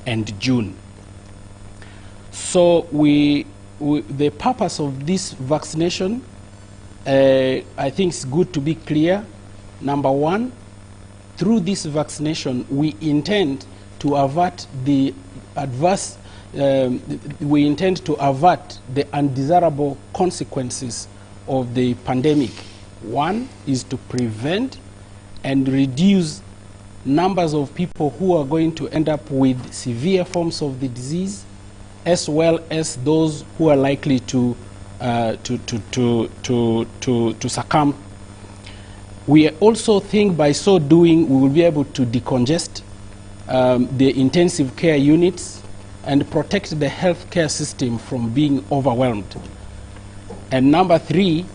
and June. So the purpose of this vaccination, I think it's good to be clear. Number one, through this vaccination, we intend to avert the undesirable consequences of the pandemic. One is to prevent and reduce numbers of people who are going to end up with severe forms of the disease, as well as those who are likely to succumb. We also think by so doing we will be able to decongest the intensive care units and protect the healthcare system from being overwhelmed. And number three,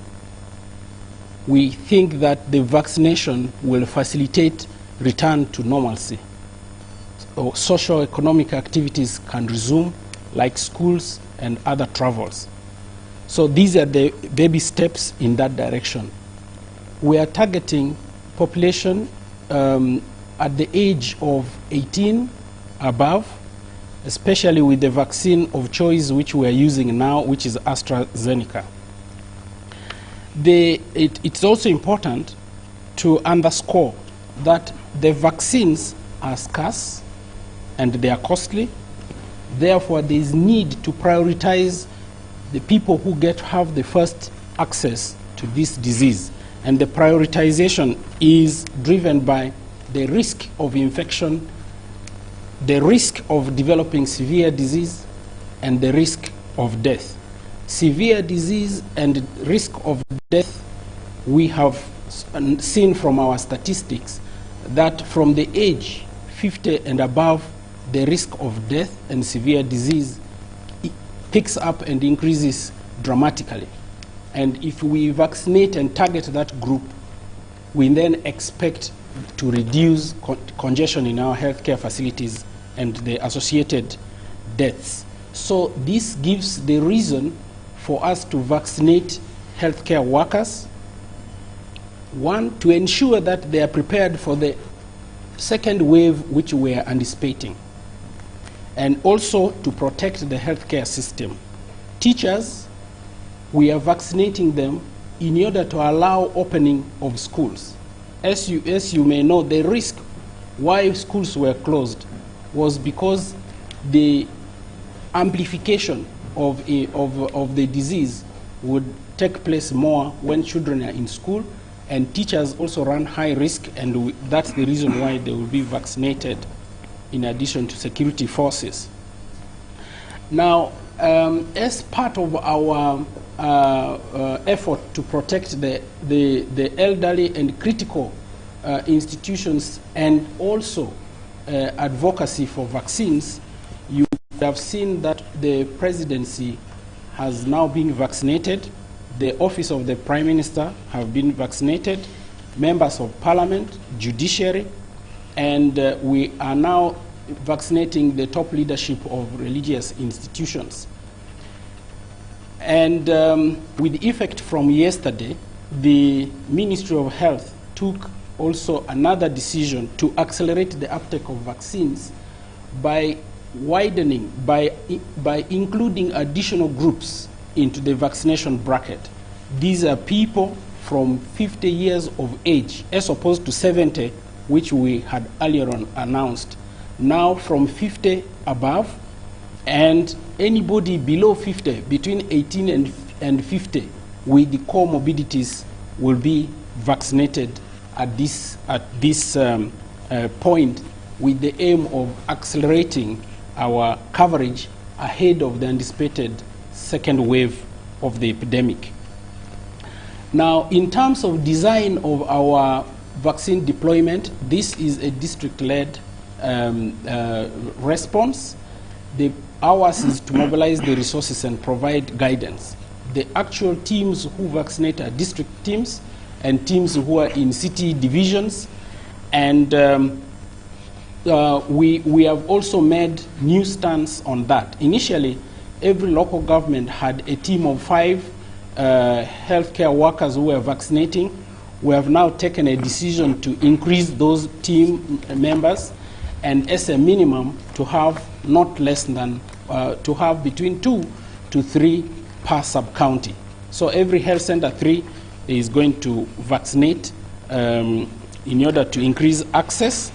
we think that the vaccination will facilitate return to normalcy. So socio-economic activities can resume, like schools and other travels. So these are the baby steps in that direction. We are targeting population at the age of 18 above, especially with the vaccine of choice which we are using now, which is Astrazeneca. It's also important to underscore that the vaccines are scarce and they are costly. Therefore, there is need to prioritize the people who have the first access to this disease. And the prioritization is driven by the risk of infection, the risk of developing severe disease, and the risk of death. Severe disease and risk of death, we have seen from our statistics that from the age 50 and above, the risk of death and severe disease picks up and increases dramatically. And if we vaccinate and target that group, we then expect to reduce congestion in our healthcare facilities and the associated deaths. So this gives the reason for us to vaccinate healthcare workers. One, to ensure that they are prepared for the second wave which we are anticipating, and also to protect the healthcare system. Teachers, we are vaccinating them in order to allow opening of schools. As you may know, the risk why schools were closed was because the amplification of the disease would take place more when children are in school, and teachers also run high risk, and that's the reason why they will be vaccinated in addition to security forces. Now, as part of our effort to protect the elderly and critical institutions, and also advocacy for vaccines, you have seen that the presidency has now been vaccinated. The office of the Prime Minister have been vaccinated, members of Parliament, judiciary, and we are now vaccinating the top leadership of religious institutions. And with effect from yesterday, the Ministry of Health took also another decision to accelerate the uptake of vaccines by widening, by including additional groups into the vaccination bracket. These are people from 50 years of age, as opposed to 70, which we had earlier on announced. Now from 50 above, and anybody below 50, between 18 and 50, with the comorbidities will be vaccinated at this point, with the aim of accelerating our coverage ahead of the anticipated second wave of the epidemic. Now, in terms of design of our vaccine deployment, this is a district-led response. Ours is to mobilize the resources and provide guidance. The actual teams who vaccinate are district teams and teams who are in city divisions. And we have also made new stance on that. Initially, every local government had a team of 5 healthcare workers who were vaccinating. We have now taken a decision to increase those team members, and as a minimum to have not less than, to have between 2 to 3 per sub-county. So every health center 3 is going to vaccinate in order to increase access.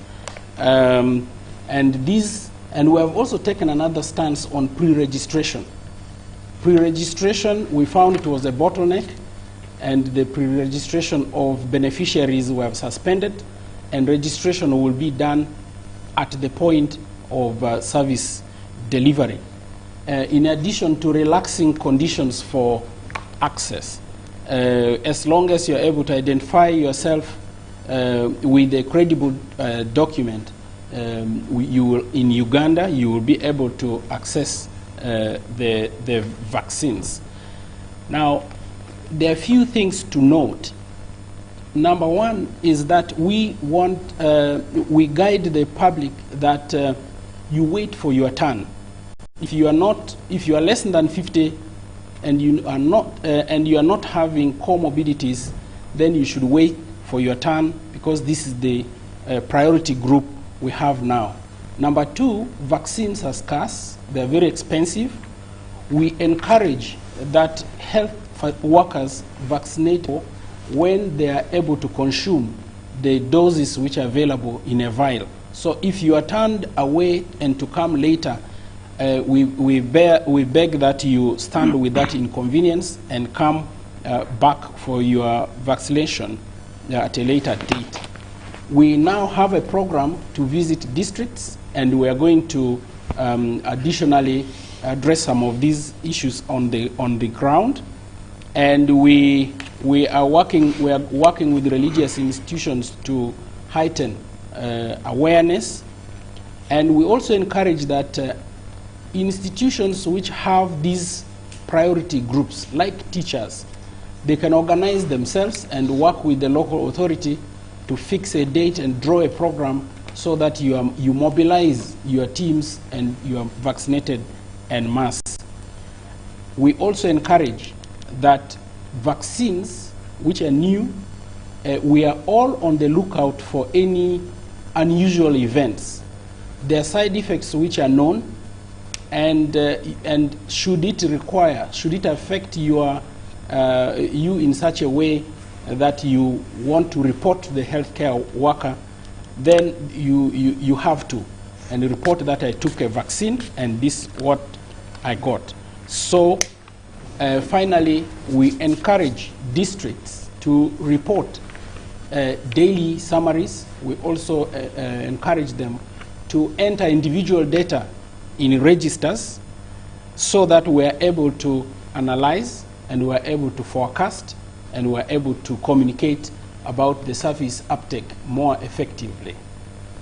And we have also taken another stance on pre-registration. Pre-registration, we found it was a bottleneck, and the pre-registration of beneficiaries were suspended, and registration will be done at the point of service delivery. In addition to relaxing conditions for access, as long as you're able to identify yourself with a credible document, you will, in Uganda, you will be able to access the vaccines. Now, there are a few things to note. Number one is that we guide the public that you wait for your turn. If you are less than 50 and you are not having comorbidities, then you should wait for your turn, because this is the priority group we have now. Number two, vaccines are scarce. They're very expensive. We encourage that health workers vaccinate when they are able to consume the doses which are available in a vial. So if you are turned away and to come later, we beg that you stand with that inconvenience and come back for your vaccination at a later date. We now have a program to visit districts, and we are going to additionally address some of these issues on the ground. And we are working with religious institutions to heighten awareness. And we also encourage that institutions which have these priority groups, like teachers, they can organize themselves and work with the local authority to fix a date and draw a program so that you mobilize your teams and you are vaccinated en masse. We also encourage that vaccines which are new, we are all on the lookout for any unusual events. There are side effects which are known, and should it affect you in such a way that you want to report to the healthcare worker, then you have to, and report that I took a vaccine and this is what I got. So finally, we encourage districts to report daily summaries. We also encourage them to enter individual data in registers so that we are able to analyze, and we are able to forecast, and we are able to communicate about the service uptake more effectively.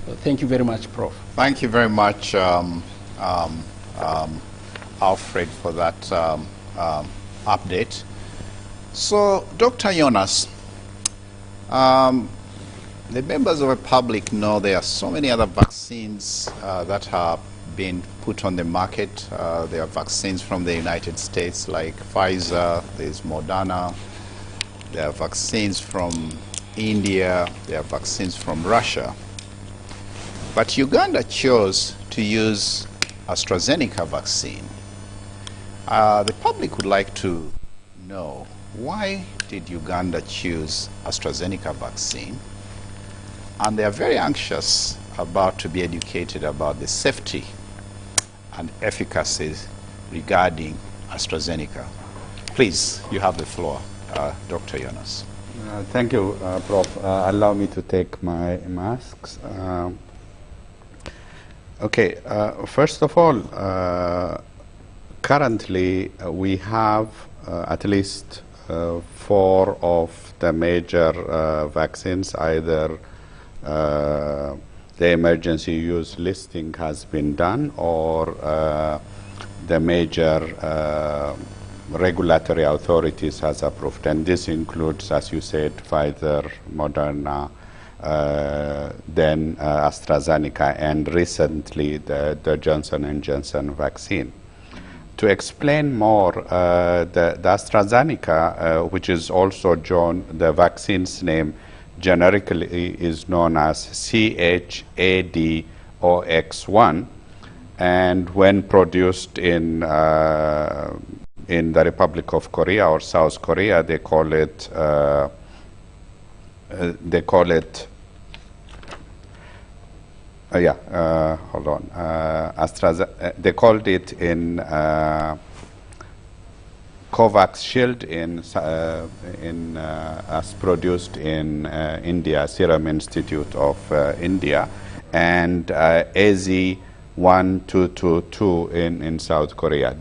So thank you very much, Prof. Thank you very much, Alfred, for that update. So, Dr. Jonas, the members of the public know there are so many other vaccines that have been put on the market. There are vaccines from the United States like Pfizer, there's Moderna, there are vaccines from India, there are vaccines from Russia. But Uganda chose to use Astrazeneca vaccine. The public would like to know, why did Uganda choose Astrazeneca vaccine? And they are very anxious about to be educated about the safety and efficacy regarding Astrazeneca. Please, you have the floor, Dr. Jonas. Thank you, Prof. Allow me to take my masks. Okay, first of all, currently we have at least 4 of the major vaccines. Either the emergency use listing has been done, or the major regulatory authorities has approved, and this includes, as you said, Pfizer, Moderna, then AstraZeneca, and recently the Johnson & Johnson vaccine. To explain more, the AstraZeneca, which is also the vaccine's name generically is known as CHAdOx OX1, and when produced in the Republic of Korea or South Korea, they call it hold on. They called it in COVAX Shield as produced in India, Serum Institute of India, and AZ1222 in South Korea.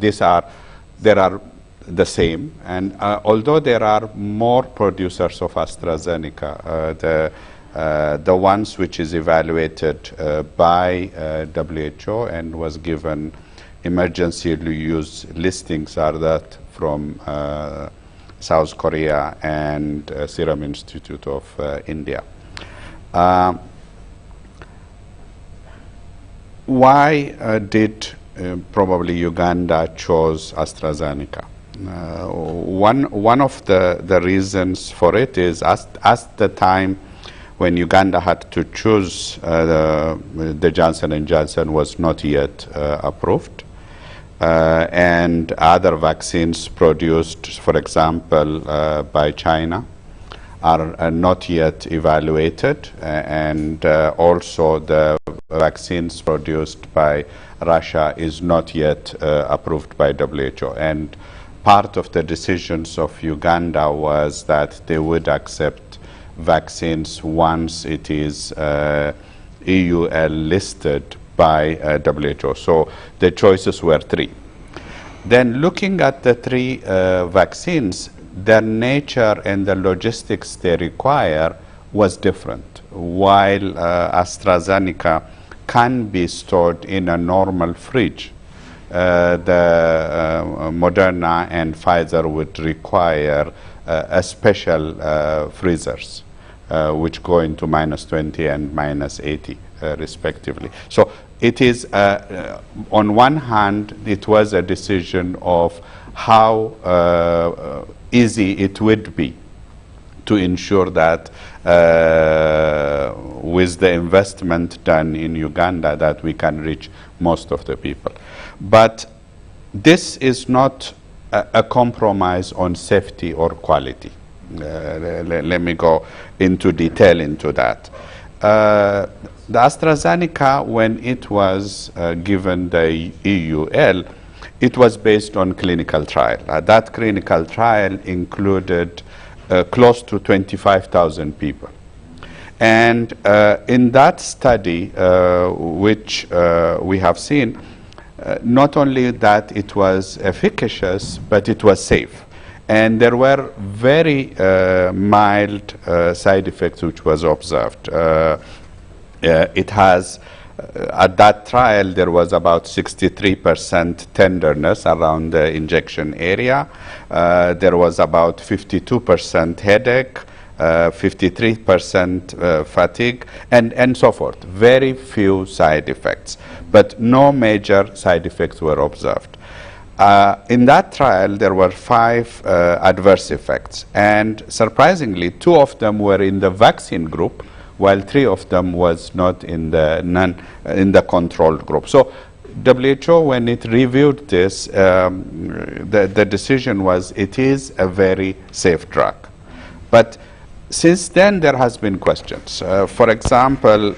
There are the same, and although there are more producers of Astrazeneca, the ones which is evaluated by WHO and was given emergency use listings are that from South Korea and Serum Institute of India. Why did probably Uganda chose AstraZeneca? One of the reasons for it is at the time when Uganda had to choose, the Johnson & Johnson was not yet approved. And other vaccines produced, for example, by China, are not yet evaluated, and also the vaccines produced by Russia is not yet approved by WHO. And part of the decisions of Uganda was that they would accept vaccines once it is EUL listed by WHO. So the choices were three. Then looking at the three vaccines, their nature and the logistics they require was different. While AstraZeneca can be stored in a normal fridge, the Moderna and Pfizer would require a special freezers, which go into -20 and -80 respectively. So it is, on one hand, it was a decision of how easy it would be to ensure that with the investment done in Uganda that we can reach most of the people. But this is not a compromise on safety or quality. Let me go into detail into that. The AstraZeneca, when it was given the EUL, it was based on clinical trial. That clinical trial included close to 25,000 people. And in that study, which we have seen, not only that it was efficacious, but it was safe. And there were very mild side effects which was observed. It has, at that trial, there was about 63% tenderness around the injection area. There was about 52% headache, 53% fatigue, and so forth. Very few side effects, but no major side effects were observed. In that trial, there were 5 adverse effects, and surprisingly, 2 of them were in the vaccine group, while 3 of them was not in the controlled group. So WHO, when it reviewed this, the decision was it is a very safe drug. But since then, there has been questions. For example,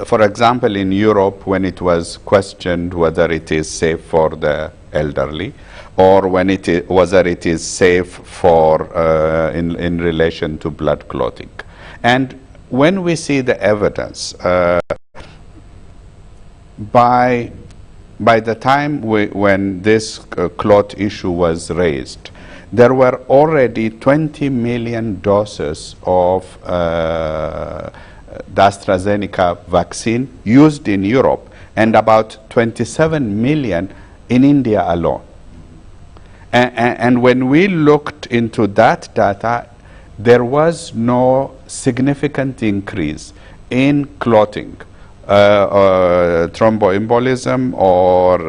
for example, in Europe, when it was questioned whether it is safe for the elderly, or when whether it is safe for in relation to blood clotting. And when we see the evidence, by the time when this clot issue was raised, there were already 20 million doses of the AstraZeneca vaccine used in Europe, and about 27 million in India alone. And when we looked into that data, there was no significant increase in clotting, thromboembolism, or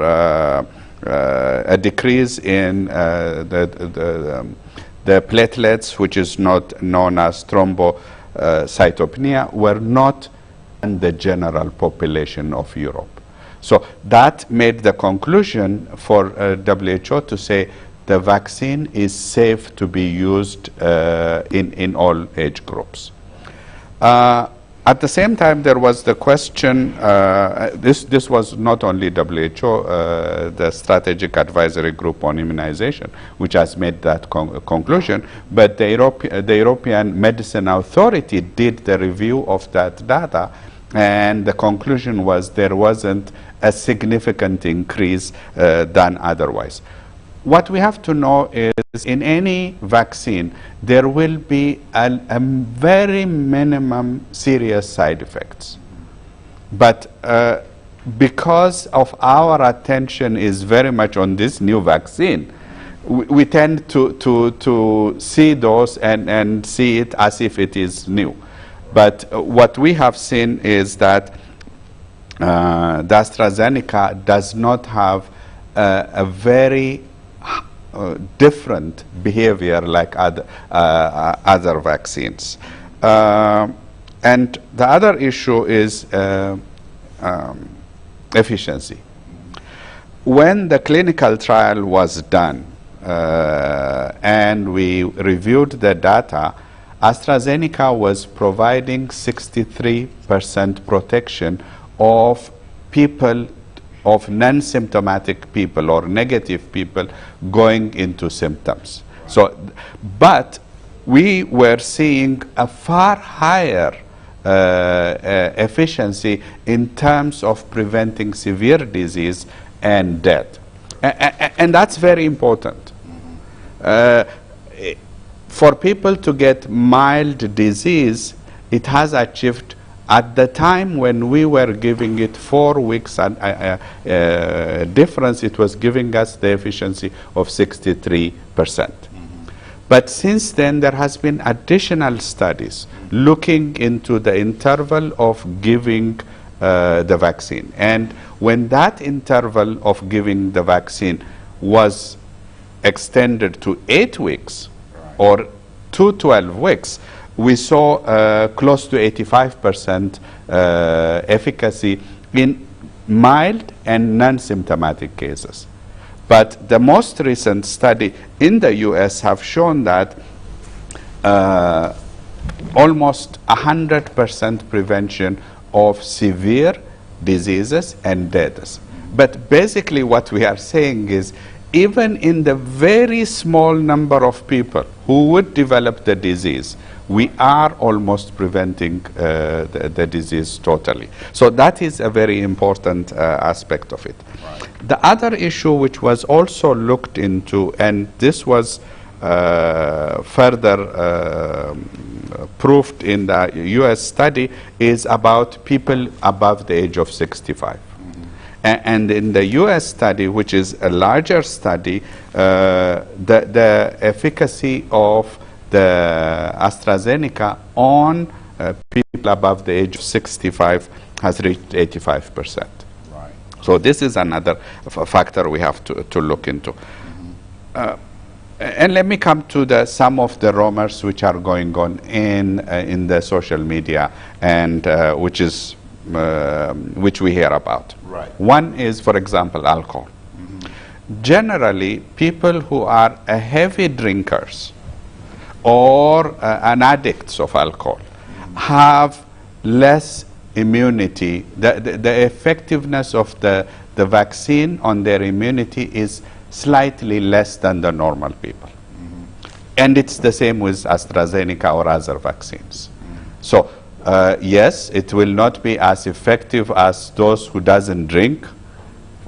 a decrease in the platelets, which is not known as cytopenia were not in the general population of Europe. So that made the conclusion for WHO to say the vaccine is safe to be used in all age groups. At the same time, there was the question, this was not only WHO, the Strategic Advisory Group on Immunization, which has made that conclusion, but the European Medicine Authority did the review of that data, and the conclusion was there wasn't a significant increase than otherwise. What we have to know is in any vaccine, there will be a very minimum serious side effects. But because of our attention is very much on this new vaccine, we tend to see those and see it as if it is new. But what we have seen is that the Astrazeneca does not have a very different behavior like other vaccines. And the other issue is efficiency. When the clinical trial was done and we reviewed the data, AstraZeneca was providing 63% protection of people, of non-symptomatic people or negative people going into symptoms. So, but we were seeing a far higher efficiency in terms of preventing severe disease and death. And that's very important. For people to get mild disease, it has achieved, at the time when we were giving it 4 weeks difference, it was giving us the efficiency of 63%. But since then, there has been additional studies looking into the interval of giving the vaccine. And when that interval of giving the vaccine was extended to 8 weeks, or to 12 weeks, we saw close to 85% efficacy in mild and non-symptomatic cases. But the most recent study in the US have shown that almost 100% prevention of severe diseases and deaths. But basically what we are saying is, even in the very small number of people who would develop the disease, we are almost preventing the disease totally. So that is a very important aspect of it. Right. The other issue which was also looked into, and this was further proved in the US study, is about people above the age of 65. And in the US study, which is a larger study, the efficacy of the AstraZeneca on people above the age of 65 has reached 85%. Right. So this is another factor we have to look into. And let me come to some of the rumors which are going on in the social media, and which we hear about. Right. One is, for example, alcohol. Generally, people who are heavy drinkers or an addicts of alcohol have less immunity. The effectiveness of the vaccine on their immunity is slightly less than the normal people. And it's the same with AstraZeneca or other vaccines. So yes, it will not be as effective as those who doesn't drink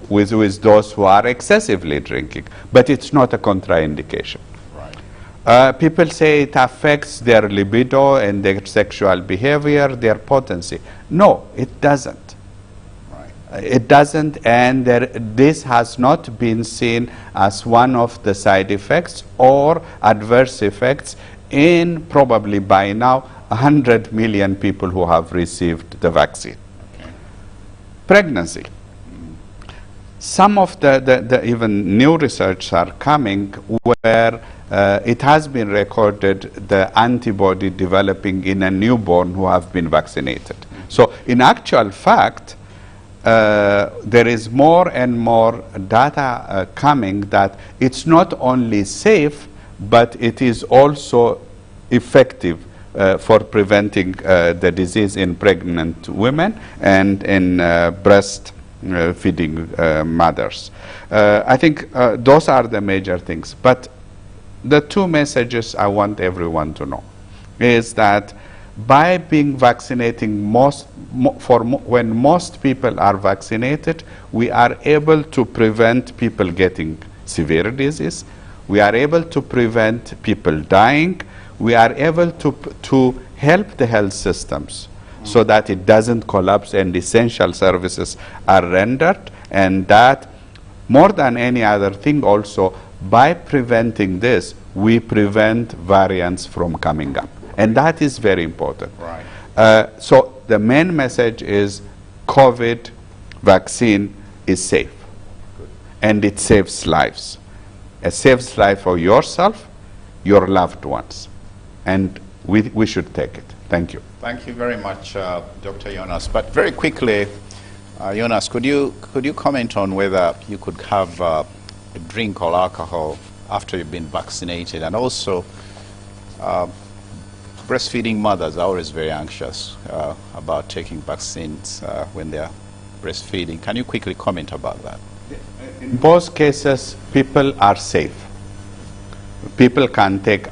with those who are excessively drinking, but it's not a contraindication. Right. People say it affects their libido and their sexual behavior, their potency. No, it doesn't. Right. It doesn't, and this has not been seen as one of the side effects or adverse effects in probably by now 100 million people who have received the vaccine. Okay. Pregnancy. some of the even new research are coming where it has been recorded the antibody developing in a newborn who have been vaccinated. So in actual fact, there is more and more data coming that it's not only safe, but it is also effective for preventing the disease in pregnant women and in breast feeding mothers. I think those are the major things. But the two messages I want everyone to know is that by being vaccinating when most people are vaccinated, we are able to prevent people getting severe disease. We are able to prevent people dying. We are able to help the health systems so that it doesn't collapse and essential services are rendered, and that more than any other thing also, by preventing this, we prevent variants from coming up. And that is very important. Right. So the main message is COVID vaccine is safe. Good. And it saves lives. It saves life for yourself, your loved ones. And we should take it. Thank you. Thank you very much, Dr. Jonas. But very quickly, Jonas, could you comment on whether you could have a drink or alcohol after you've been vaccinated? And also, breastfeeding mothers are always very anxious about taking vaccines when they're breastfeeding. Can you quickly comment about that? In both cases, people are safe. People can take,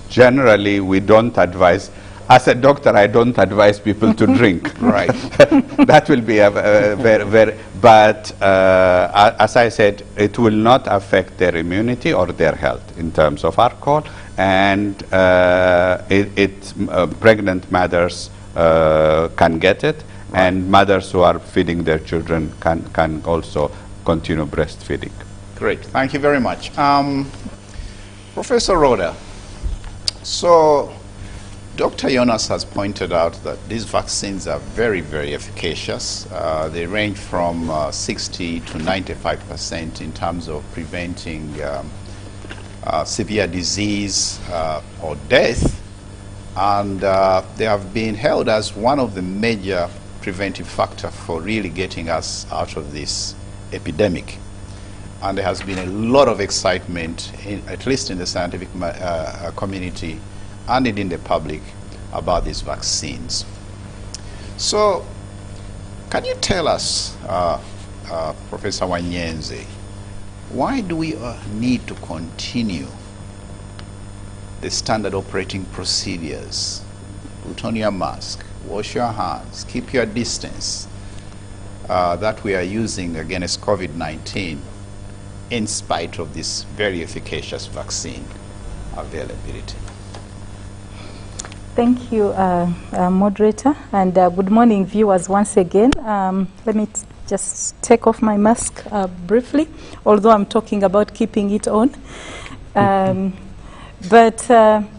generally we don't advise, as a doctor I don't advise people to drink. Right. That will be a very, but as I said, it will not affect their immunity or their health in terms of alcohol, and pregnant mothers can get it, right. And mothers who are feeding their children can also continue breastfeeding. Great, thank you very much. Professor Roda, so Dr. Jonas has pointed out that these vaccines are very, very efficacious. They range from 60 to 95% in terms of preventing severe disease or death. And they have been held as one of the major preventive factors for really getting us out of this epidemic. And there has been a lot of excitement, at least in the scientific community and in the public, about these vaccines. So, can you tell us, Professor Wanyenze, why do we need to continue the standard operating procedures? Put on your mask, wash your hands, keep your distance, that we are using against COVID-19 in spite of this very efficacious vaccine availability? Thank you, moderator, and good morning, viewers, once again. Let me just take off my mask briefly, although I'm talking about keeping it on.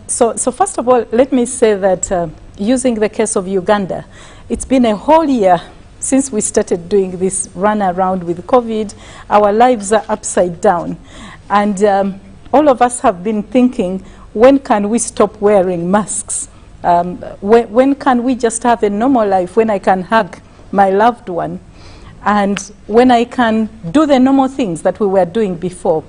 So first of all, let me say that using the case of Uganda, it's been a whole year since we started doing this run around with COVID. Our lives are upside down. And all of us have been thinking, when can we stop wearing masks? When can we just have a normal life, when I can hug my loved one, and when I can do the normal things that we were doing before?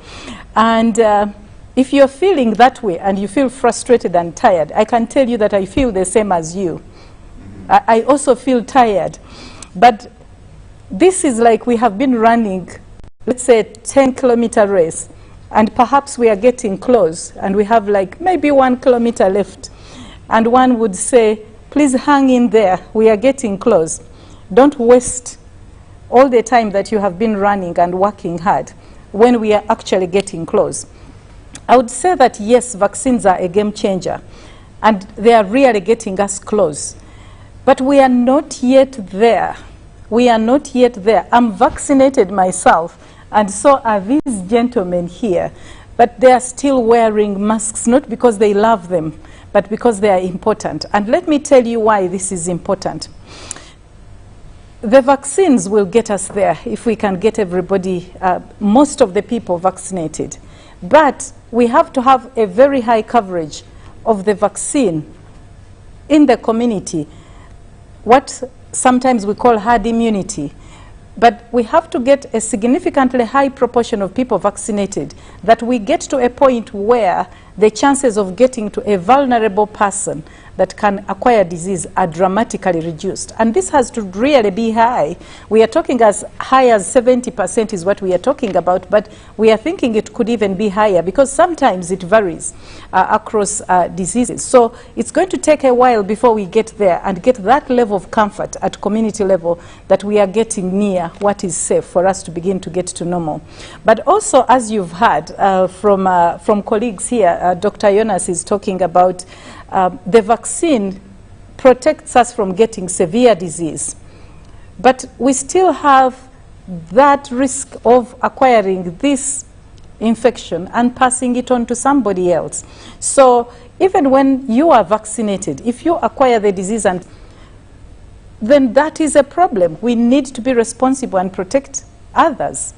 And if you're feeling that way and you feel frustrated and tired, I can tell you that I feel the same as you. I also feel tired. But this is like we have been running, let's say, a 10-kilometer race, and perhaps we are getting close, and we have like maybe 1 kilometer left. And one would say, please hang in there, we are getting close. Don't waste all the time that you have been running and working hard when we are actually getting close. I would say that yes, vaccines are a game changer, and they are really getting us close. But we are not yet there. We are not yet there. I'm vaccinated myself, and so are these gentlemen here. But they are still wearing masks, not because they love them, but because they are important. And let me tell you why this is important. the vaccines will get us there if we can get everybody, most of the people vaccinated. But we have to have a very high coverage of the vaccine in the community, what sometimes we call herd immunity. But we have to get a significantly high proportion of people vaccinated, that we get to a point where the chances of getting to a vulnerable person that can acquire disease are dramatically reduced. And this has to really be high. We are talking as high as 70% is what we are talking about, but we are thinking it could even be higher because sometimes it varies across diseases. So it's going to take a while before we get there and get that level of comfort at community level that we are getting near what is safe for us to begin to get to normal. But also, as you've heard from colleagues here, Dr. Jonas is talking about the vaccine protects us from getting severe disease, but we still have that risk of acquiring this infection and passing it on to somebody else. So even when you are vaccinated, if you acquire the disease, and then that is a problem. We need to be responsible and protect others.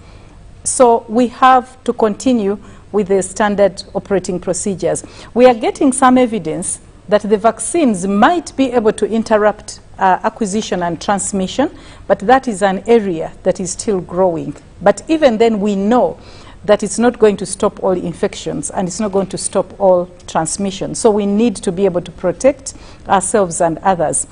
So we have to continue with the standard operating procedures. We are getting some evidence that the vaccines might be able to interrupt acquisition and transmission, but that is an area that is still growing. But even then, we know that it's not going to stop all infections and it's not going to stop all transmission. So we need to be able to protect ourselves and others.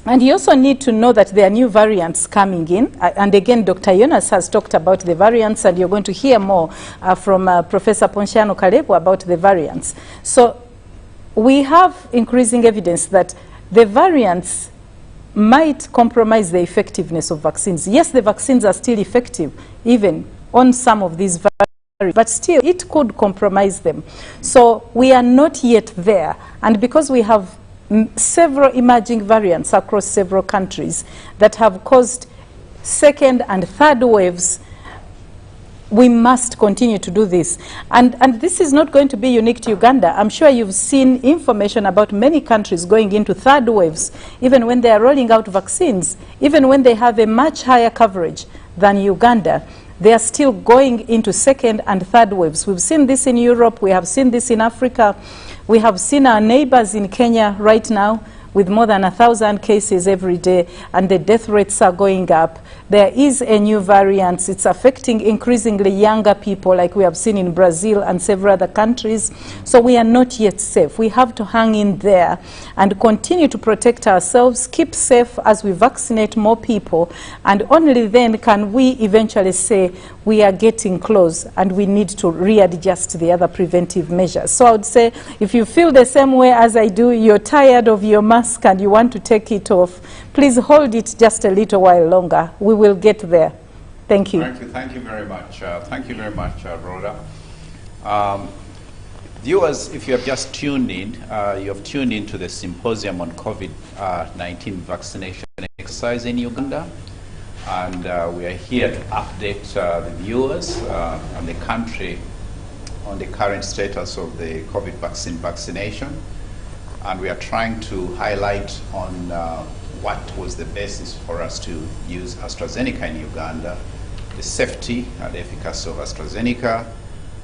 And you also need to know that there are new variants coming in. And again, Dr. Jonas has talked about the variants, and you're going to hear more from Professor Ponciano Kalebu about the variants. So we have increasing evidence that the variants might compromise the effectiveness of vaccines. Yes, the vaccines are still effective, even on some of these variants, but still it could compromise them. So we are not yet there. And because we have several emerging variants across several countries that have caused second and third waves, we must continue to do this. And this is not going to be unique to Uganda. I'm sure you've seen information about many countries going into third waves, even when they are rolling out vaccines, even when they have a much higher coverage than Uganda. They are still going into second and third waves. We've seen this in Europe. We have seen this in Africa. We have seen our neighbors in Kenya right now with more than 1,000 cases every day, and the death rates are going up. There is a new variant. It's affecting increasingly younger people, like we have seen in Brazil and several other countries. So we are not yet safe. We have to hang in there and continue to protect ourselves, keep safe as we vaccinate more people, and only then can we eventually say we are getting close and we need to readjust the other preventive measures. So I would say, if you feel the same way as I do, you're tired of your mask and you want to take it off, please hold it just a little while longer. We will get there. Thank you. Thank you very much. Thank you very much, Rhoda. Viewers, if you have just tuned in, you have tuned in to the symposium on COVID-19 vaccination exercise in Uganda. And we are here to update the viewers and the country on the current status of the COVID vaccine vaccination. And we are trying to highlight on what was the basis for us to use Astrazeneca in Uganda, the safety and efficacy of Astrazeneca.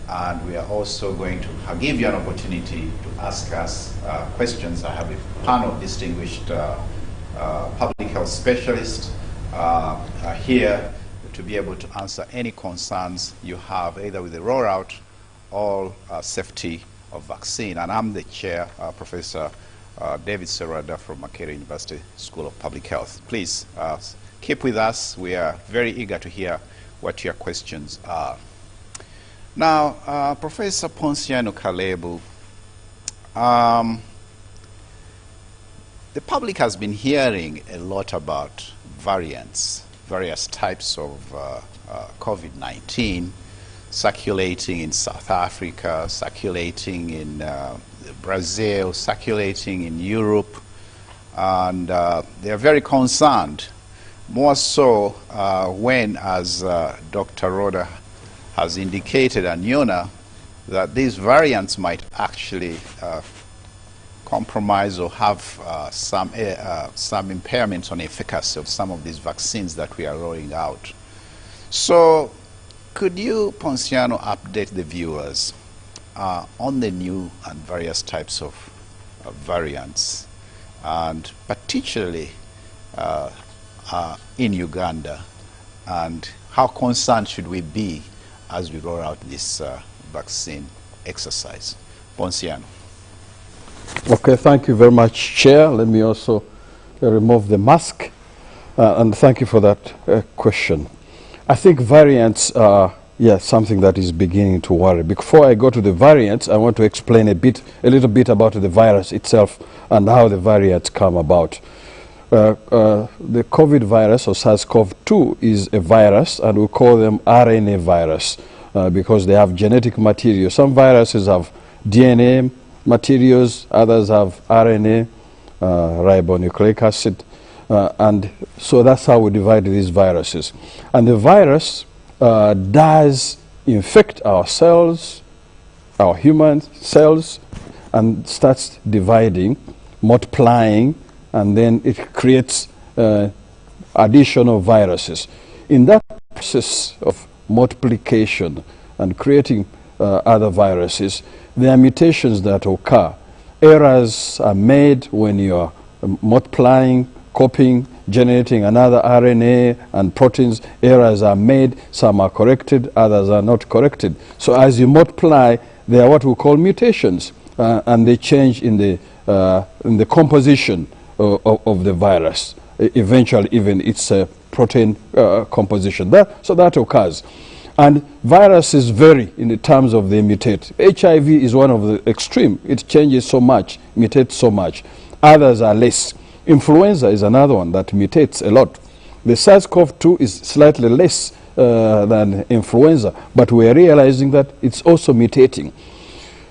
And we are also going to give you an opportunity to ask us questions. I have a panel of distinguished public health specialists here to be able to answer any concerns you have, either with the rollout or safety of vaccine. And I'm the chair, Professor David Serrada from Makerere University School of Public Health. Please keep with us. We are very eager to hear what your questions are. Now, Professor Ponciano Kalebu, the public has been hearing a lot about variants, various types of COVID-19 circulating in South Africa, circulating in Brazil, circulating in Europe, and they are very concerned, more so when, as Dr. Rhoda has indicated, and Yona, that these variants might actually compromise or have some impairments on efficacy of some of these vaccines that we are rolling out. So could you, Ponciano, update the viewers on the new and various types of variants, and particularly in Uganda, and how concerned should we be as we roll out this vaccine exercise? Ponciano. Okay, thank you very much, Chair. Let me also remove the mask, and thank you for that question. I think variants are, something that is beginning to worry. Before I go to the variants, I want to explain a little bit about the virus itself and how the variants come about. The COVID virus, or SARS-CoV-2, is a virus, and we call them RNA virus because they have genetic material. Some viruses have DNA materials, others have RNA, ribonucleic acid, and so that's how we divide these viruses. And the virus does infect our cells, our human cells, and starts dividing, multiplying, and then it creates additional viruses. In that process of multiplication and creating other viruses, there are mutations that occur. Errors are made when you are multiplying, copying, generating another RNA and proteins. Errors are made, some are corrected, others are not corrected. So as you multiply, they are what we call mutations, and they change in the composition of the virus. Eventually, even its protein composition. So that occurs. And viruses vary in the terms of they mutate. HIV is one of the extreme. It changes so much, mutates so much. Others are less. Influenza is another one that mutates a lot. The SARS-CoV-2 is slightly less than influenza, but we're realizing that it's also mutating.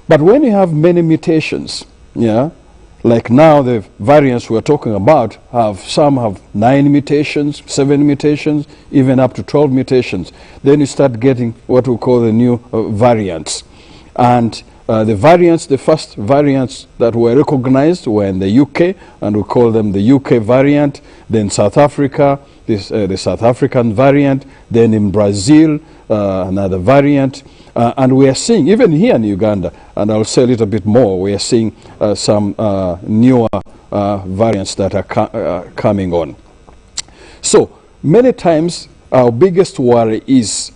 But when you have many mutations, like now the variants we're talking about, some have 9 mutations, 7 mutations, even up to 12 mutations. Then you start getting what we call the new variants. And the first variants that were recognized were in the UK, and we call them the UK variant. Then South Africa, the South African variant. Then in Brazil, another variant. And we are seeing, even here in Uganda, and I'll say a little bit more, we are seeing some newer variants that are coming on. So many times our biggest worry is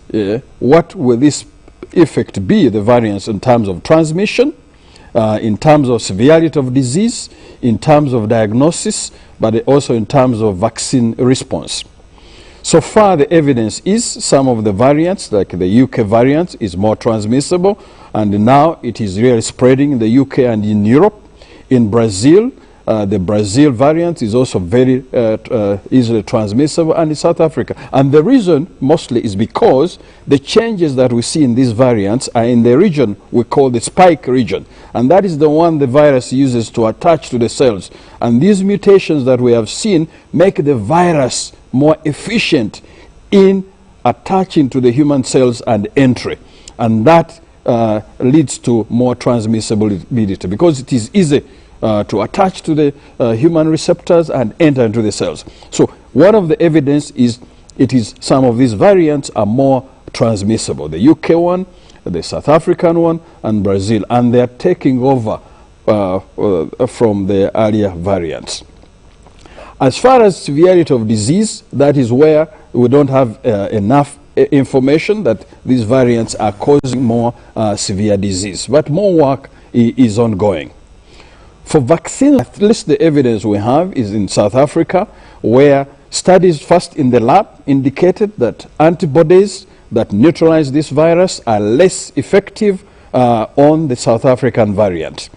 what will this effect be, the variants, in terms of transmission, in terms of severity of disease, in terms of diagnosis, but also in terms of vaccine response. So far, the evidence is some of the variants, like the UK variant, is more transmissible, and now it is really spreading in the UK and in Europe. In Brazil, the Brazil variant is also very easily transmissible, and in South Africa. And the reason mostly is because the changes that we see in these variants are in the region we call the spike region. And that is the one the virus uses to attach to the cells. And these mutations that we have seen make the virus more efficient in attaching to the human cells and entry. And that leads to more transmissibility because it is easy to attach to the human receptors and enter into the cells. So one of the evidence is some of these variants are more transmissible. The UK one, the South African one, and Brazil, and they're taking over from the earlier variants. As far as severity of disease, that is where we don't have enough information that these variants are causing more severe disease. But more work is ongoing. For vaccine, at least the evidence we have is in South Africa, where studies first in the lab indicated that antibodies that neutralize this virus are less effective on the South African variant.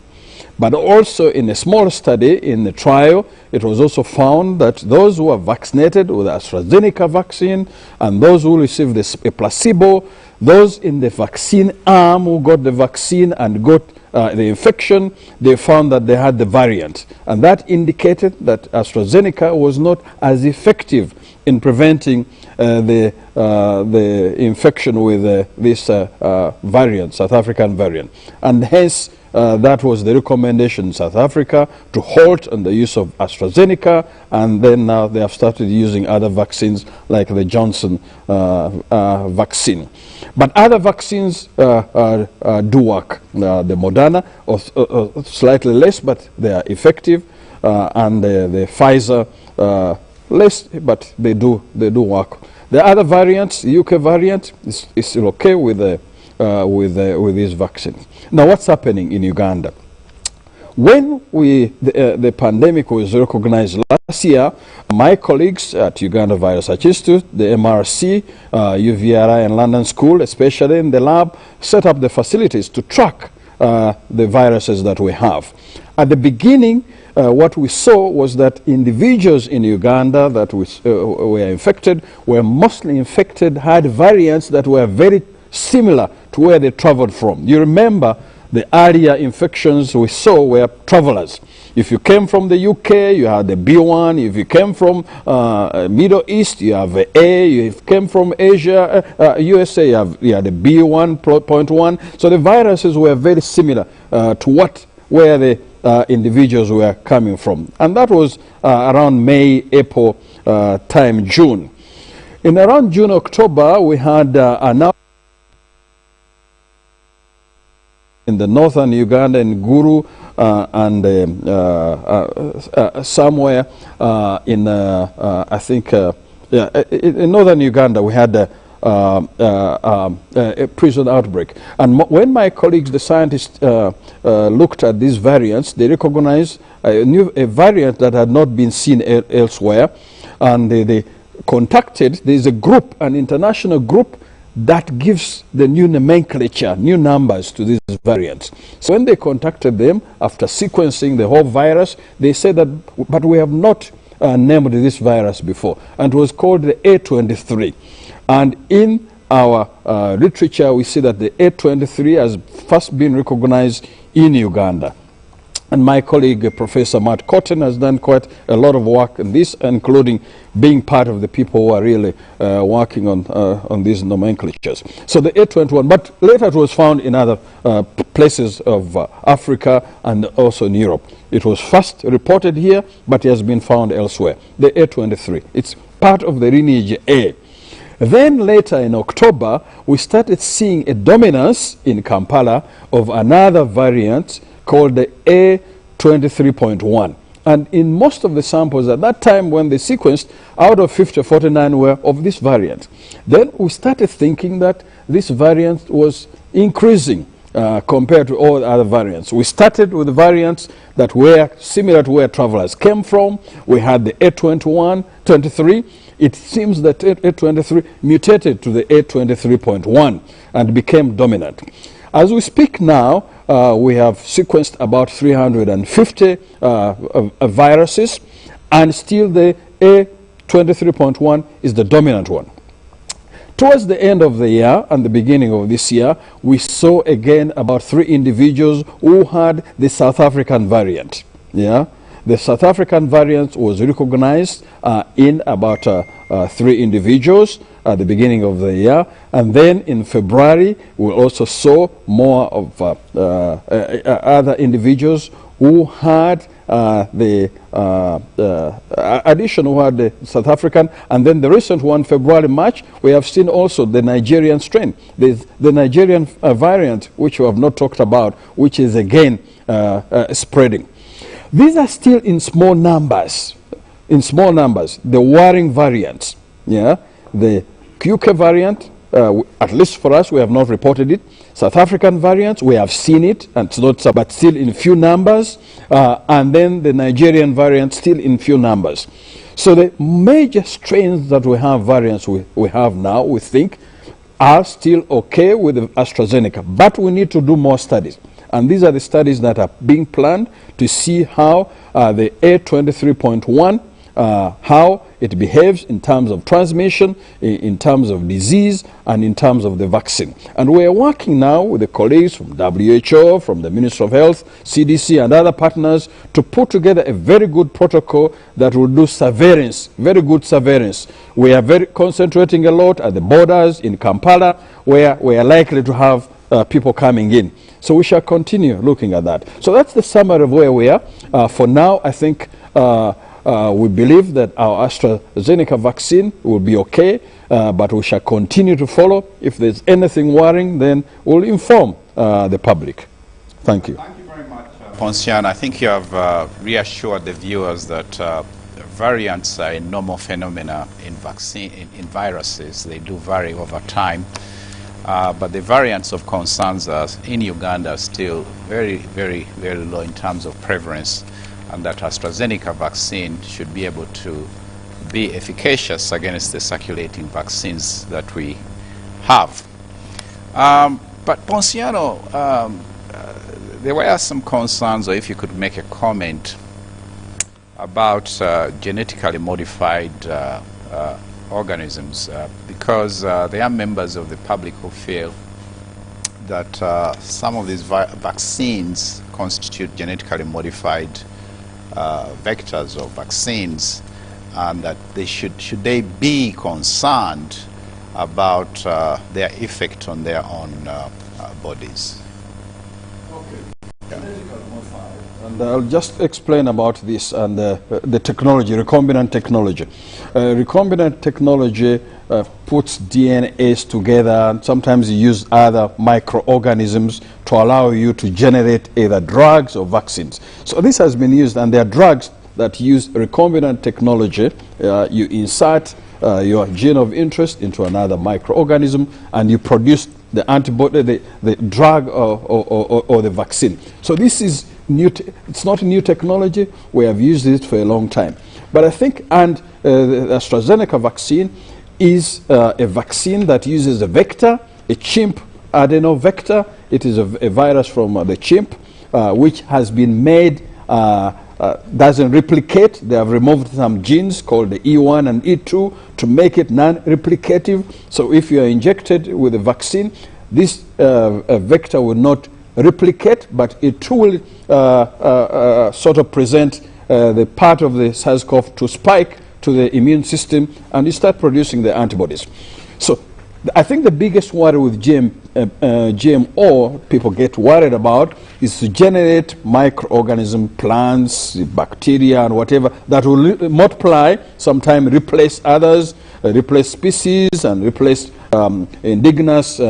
But also in a small study in the trial, it was also found that those who are vaccinated with the Astrazeneca vaccine and those who received a placebo, those in the vaccine arm who got the vaccine and got the infection, they found that they had the variant. And that indicated that AstraZeneca was not as effective in preventing the infection with this variant, South African variant. And hence, That was the recommendation in South Africa, to halt on the use of Astrazeneca, and then now they have started using other vaccines like the Johnson vaccine. But other vaccines do work. The Moderna, slightly less, but they are effective, and the Pfizer, less, but they do work. The other variants, the UK variant, is still okay with this vaccine. Now, what's happening in Uganda? When the pandemic was recognized last year, my colleagues at Uganda Virus Research Institute, the MRC, UVRI and London School, especially in the lab, set up the facilities to track the viruses that we have. At the beginning, what we saw was that individuals in Uganda that were infected were mostly infected, had variants that were very similar to where they traveled from. You remember the earlier infections we saw were travelers. If you came from the UK, you had the B1. If you came from Middle East, you have the A. If you came from Asia, USA, you had the B1.1. So the viruses were very similar to where the individuals were coming from. And that was around May, April time, June. In around June, October, we had an in the northern Uganda, in Guru, and somewhere in, I think, in northern Uganda, we had a prison outbreak. And when my colleagues, the scientists, looked at these variants, they recognized a variant that had not been seen elsewhere, and they contacted, there's a group, an international group, that gives the new nomenclature, new numbers to these variants. So when they contacted them, after sequencing the whole virus, they said that, but we have not named this virus before, and it was called the A23. And in our literature, we see that the A23 has first been recognized in Uganda. And my colleague, Professor Matt Cotton, has done quite a lot of work in this, including being part of the people who are really working on these nomenclatures. So the A21, but later it was found in other places of Africa and also in Europe. It was first reported here, but it has been found elsewhere. The A23, it's part of the lineage A. Then later in October, we started seeing a dominance in Kampala of another variant called the A23.1. And in most of the samples at that time when they sequenced, out of 50, 49 were of this variant. Then we started thinking that this variant was increasing compared to all other variants. We started with the variants that were similar to where travelers came from. We had the A21, 23. It seems that A23 mutated to the A23.1 and became dominant. As we speak now, we have sequenced about 350 viruses, and still the A23.1 is the dominant one. Towards the end of the year and the beginning of this year, we saw again about 3 individuals who had the South African variant. Yeah, the South African variant was recognized in about 3 individuals at the beginning of the year, and then in February we also saw more of other individuals who had the addition who had the South African, and then the recent one, February, March, we have seen also the Nigerian strain. There's the Nigerian variant, which we have not talked about, which is again spreading. These are still in small numbers. In small numbers, the worrying variants. Yeah, the UK variant, at least for us, we have not reported it. South African variants, we have seen it, and it's not, but still in few numbers. And then the Nigerian variant, still in few numbers. So the major strains that we have, variants we have now, we think, are still okay with the Astrazeneca. But we need to do more studies. And these are the studies that are being planned to see how the A23.1, how it behaves in terms of transmission, in terms of disease, and in terms of the vaccine. And we are working now with the colleagues from WHO, from the Ministry of Health, CDC, and other partners to put together a very good protocol that will do surveillance, very good surveillance. We are concentrating a lot at the borders in Kampala, where we are likely to have people coming in. So we shall continue looking at that. So that's the summary of where we are. For now, I think we believe that our AstraZeneca vaccine will be okay, but we shall continue to follow. If there's anything worrying, then we'll inform the public. Thank you. Thank you very much, Ponciano. I think you have reassured the viewers that variants are a normal phenomena in viruses. They do vary over time. But the variants of concerns in Uganda are still very, very, very low in terms of prevalence, and that Astrazeneca vaccine should be able to be efficacious against the circulating vaccines that we have. But Ponciano, there were some concerns, or if you could make a comment about genetically modified organisms, because there are members of the public who feel that some of these vaccines constitute genetically modified vectors or vaccines, and that they should they be concerned about their effect on their own bodies. And I'll just explain about this and the technology, recombinant technology. Recombinant technology puts DNAs together, and sometimes you use other microorganisms to allow you to generate either drugs or vaccines. So this has been used, and there are drugs that use recombinant technology. You insert your gene of interest into another microorganism, and you produce the antibody, the drug or the vaccine. So this is new. It's not new technology. We have used it for a long time. But I think, and the AstraZeneca vaccine is a vaccine that uses a vector, a chimp adenovector. It is a virus from the chimp, which has been made, doesn't replicate. They have removed some genes called the E1 and E2 to make it non-replicative. So if you are injected with a vaccine, this vector will not replicate, but it will sort of present the part of the SARS-CoV-2 spike to the immune system, and you start producing the antibodies. So I think the biggest worry with GMO people get worried about is to generate microorganism, plants, bacteria, and whatever that will multiply, sometimes replace others, replace species, and replace indigenous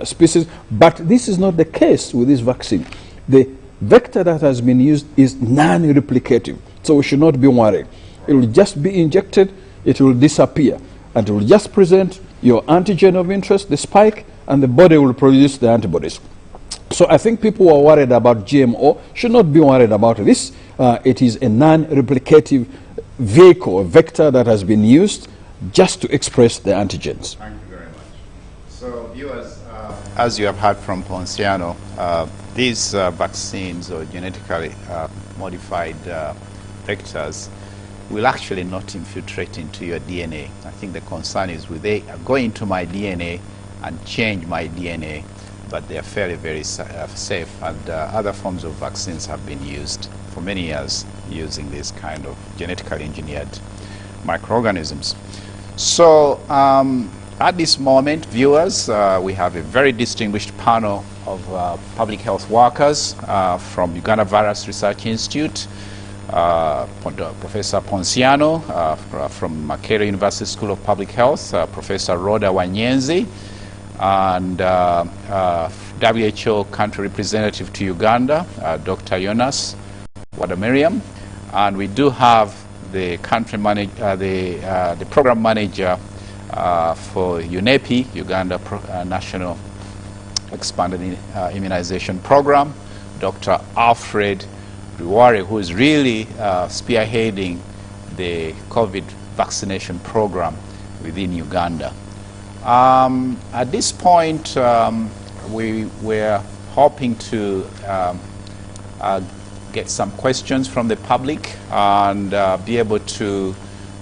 species. But this is not the case with this vaccine. The vector that has been used is non-replicative, so we should not be worried. It will just be injected, it will disappear, and it will just present your antigen of interest, the spike, and the body will produce the antibodies. So I think people who are worried about GMO should not be worried about this. It is a non-replicative vehicle, a vector that has been used just to express the antigens. Thank you very much. So viewers, as you have heard from Ponciano, these vaccines or genetically modified vectors will actually not infiltrate into your DNA. I think the concern is, will they go into my DNA and change my DNA? But they are fairly, very safe, and other forms of vaccines have been used for many years using this kind of genetically engineered microorganisms. So at this moment, viewers, we have a very distinguished panel of public health workers from Uganda Virus Research Institute, Professor Ponciano from Makerere University School of Public Health, Professor Rhoda Wanyenzi, and WHO country representative to Uganda, Dr. Jonas Wadamiriam, and we do have the country manager, the program manager for UNEPI, Uganda National Expanded Immunization Program, Dr. Alfred Riwari, who is really spearheading the COVID vaccination program within Uganda. At this point, we were hoping to get some questions from the public and be able to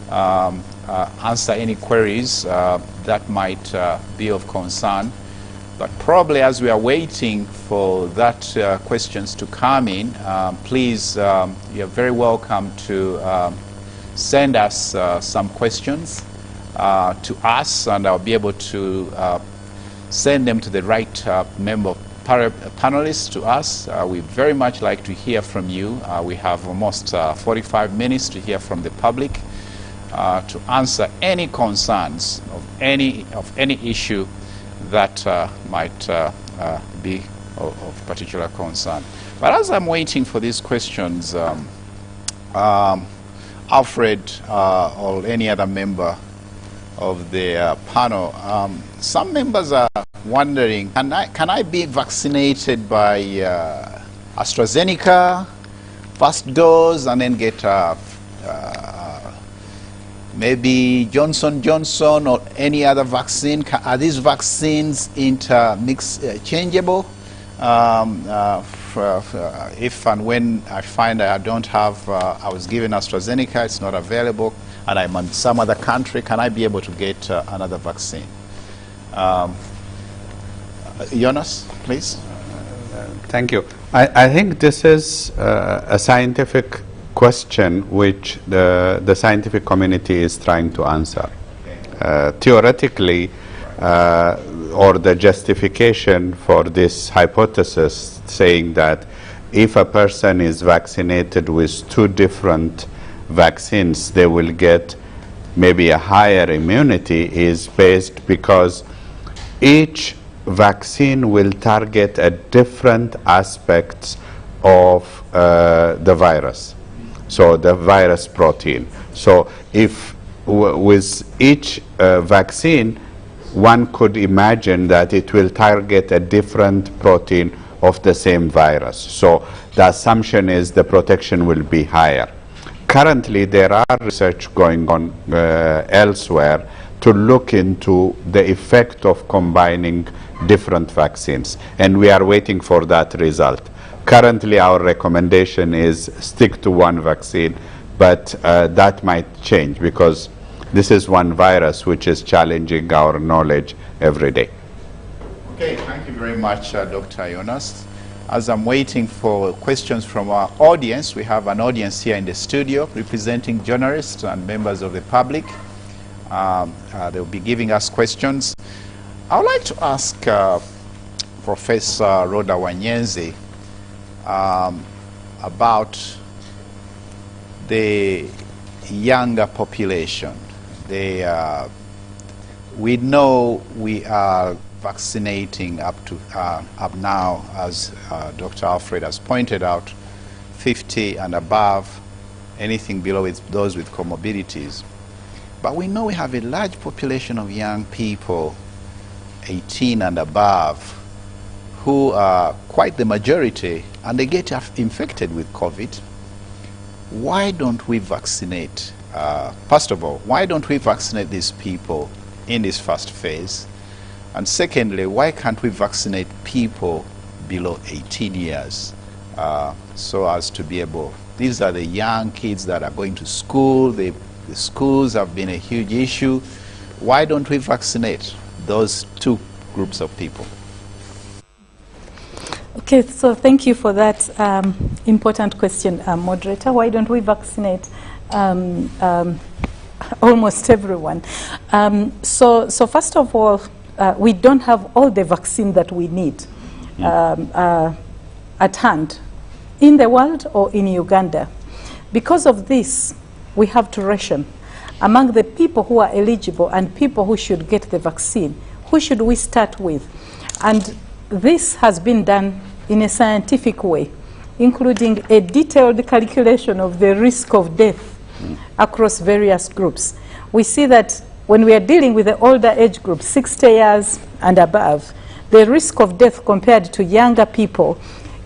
answer any queries that might be of concern. But probably as we are waiting for that questions to come in, please, you're very welcome to send us some questions to us, and I'll be able to send them to the right member of panelists to us. We very much like to hear from you. We have almost 45 minutes to hear from the public to answer any concerns of any issue that might be of particular concern. But as I'm waiting for these questions, Alfred or any other member of the panel, some members are wondering, can I be vaccinated by Astrazeneca, first dose, and then get maybe Johnson & Johnson or any other vaccine? Are these vaccines interchangeable? If and when I find I don't have, I was given AstraZeneca, it's not available, and I'm in some other country, can I be able to get another vaccine? Jonas, please. Thank you. I think this is a scientific question which the scientific community is trying to answer. Theoretically, or the justification for this hypothesis saying that if a person is vaccinated with 2 different vaccines, they will get maybe a higher immunity is based because each vaccine will target a different aspects of the virus, so the virus protein. So if with each vaccine, one could imagine that it will target a different protein of the same virus. So the assumption is the protection will be higher. Currently, there are research going on elsewhere to look into the effect of combining different vaccines, and we are waiting for that result. Currently, our recommendation is stick to one vaccine, but that might change because this is one virus which is challenging our knowledge every day. Okay, thank you very much, Dr. Jonas. As I'm waiting for questions from our audience, we have an audience here in the studio representing journalists and members of the public. They'll be giving us questions. I would like to ask Professor Rhoda Wanyenzi about the younger population. We know we are vaccinating up now, as Dr. Alfred has pointed out, 50 and above, anything below it's those with comorbidities. But we know we have a large population of young people, 18 and above, who are quite the majority, and they get infected with COVID. Why don't we vaccinate? First of all, why don't we vaccinate these people in this first phase? And secondly, why can't we vaccinate people below 18 years so as to be able, these are the young kids that are going to school, the schools have been a huge issue. Why don't we vaccinate those 2 groups of people? Okay, so thank you for that important question, moderator. Why don't we vaccinate almost everyone? So first of all, we don't have all the vaccine that we need at hand in the world or in Uganda. Because of this, we have to ration among the people who are eligible and people who should get the vaccine. Who should we start with? And this has been done in a scientific way, including a detailed calculation of the risk of death across various groups. We see that when we are dealing with the older age group, 60 years and above, the risk of death compared to younger people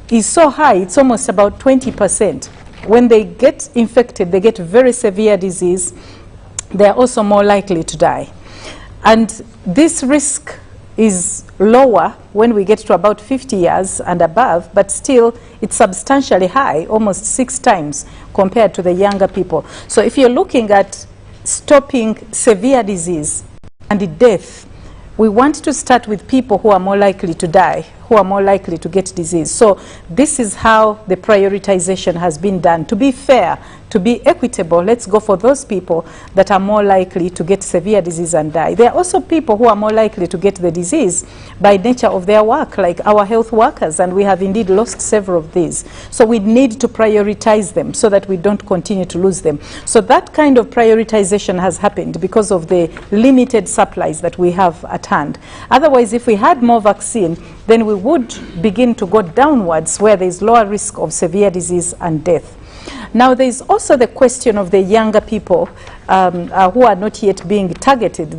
is so high, it's almost about 20%. When they get infected, they get very severe disease, they are also more likely to die. And this risk is lower when we get to about 50 years and above, but still it's substantially high, almost 6 times compared to the younger people. So if you're looking at stopping severe disease and death, we want to start with people who are more likely to die, who are more likely to get disease. So this is how the prioritization has been done, to be fair to be equitable, let's go for those people that are more likely to get severe disease and die. There are also people who are more likely to get the disease by nature of their work, like our health workers, and we have indeed lost several of these. So we need to prioritize them so that we don't continue to lose them. So that kind of prioritization has happened because of the limited supplies that we have at hand. Otherwise, if we had more vaccine, then we would begin to go downwards where there is lower risk of severe disease and death. Now, there is also the question of the younger people who are not yet being targeted.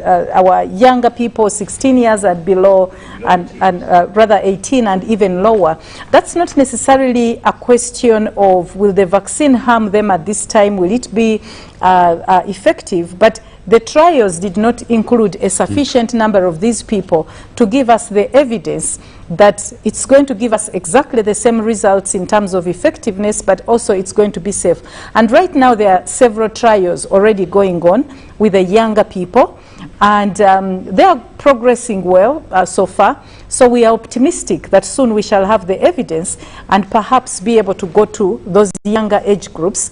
Our younger people, 16 years and below, and rather 18 and even lower. That's not necessarily a question of will the vaccine harm them at this time, will it be effective, but the trials did not include a sufficient number of these people to give us the evidence that it's going to give us exactly the same results in terms of effectiveness, but also it's going to be safe. And right now there are several trials already going on with the younger people, and they are progressing well so far. So we are optimistic that soon we shall have the evidence and perhaps be able to go to those younger age groups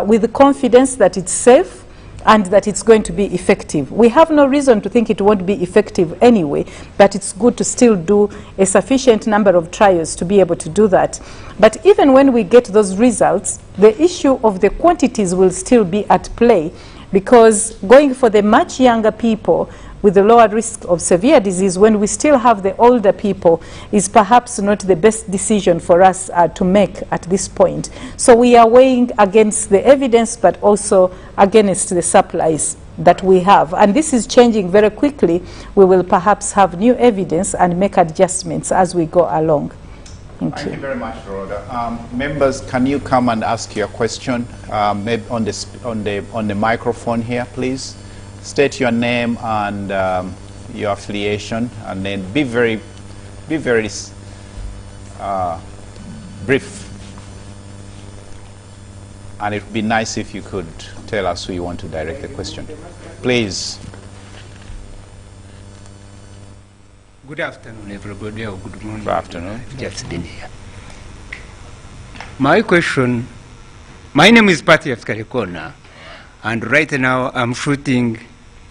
with the confidence that it's safe and that it's going to be effective. We have no reason to think it won't be effective anyway, but it's good to still do a sufficient number of trials to be able to do that. But even when we get those results, the issue of the quantities will still be at play, because going for the much younger people with the lower risk of severe disease when we still have the older people is perhaps not the best decision for us to make at this point. So we are weighing against the evidence, but also against the supplies that we have. And this is changing very quickly. We will perhaps have new evidence and make adjustments as we go along. Thank you very much, Rhoda. Members, can you come and ask your question maybe on the microphone here, please? State your name and your affiliation, and then be very brief. And it would be nice if you could tell us who you want to direct the question. Please. Good afternoon, everybody, or good morning. Good afternoon. I've just been here. My question, my name is Pati Afkarikona, and right now I'm shooting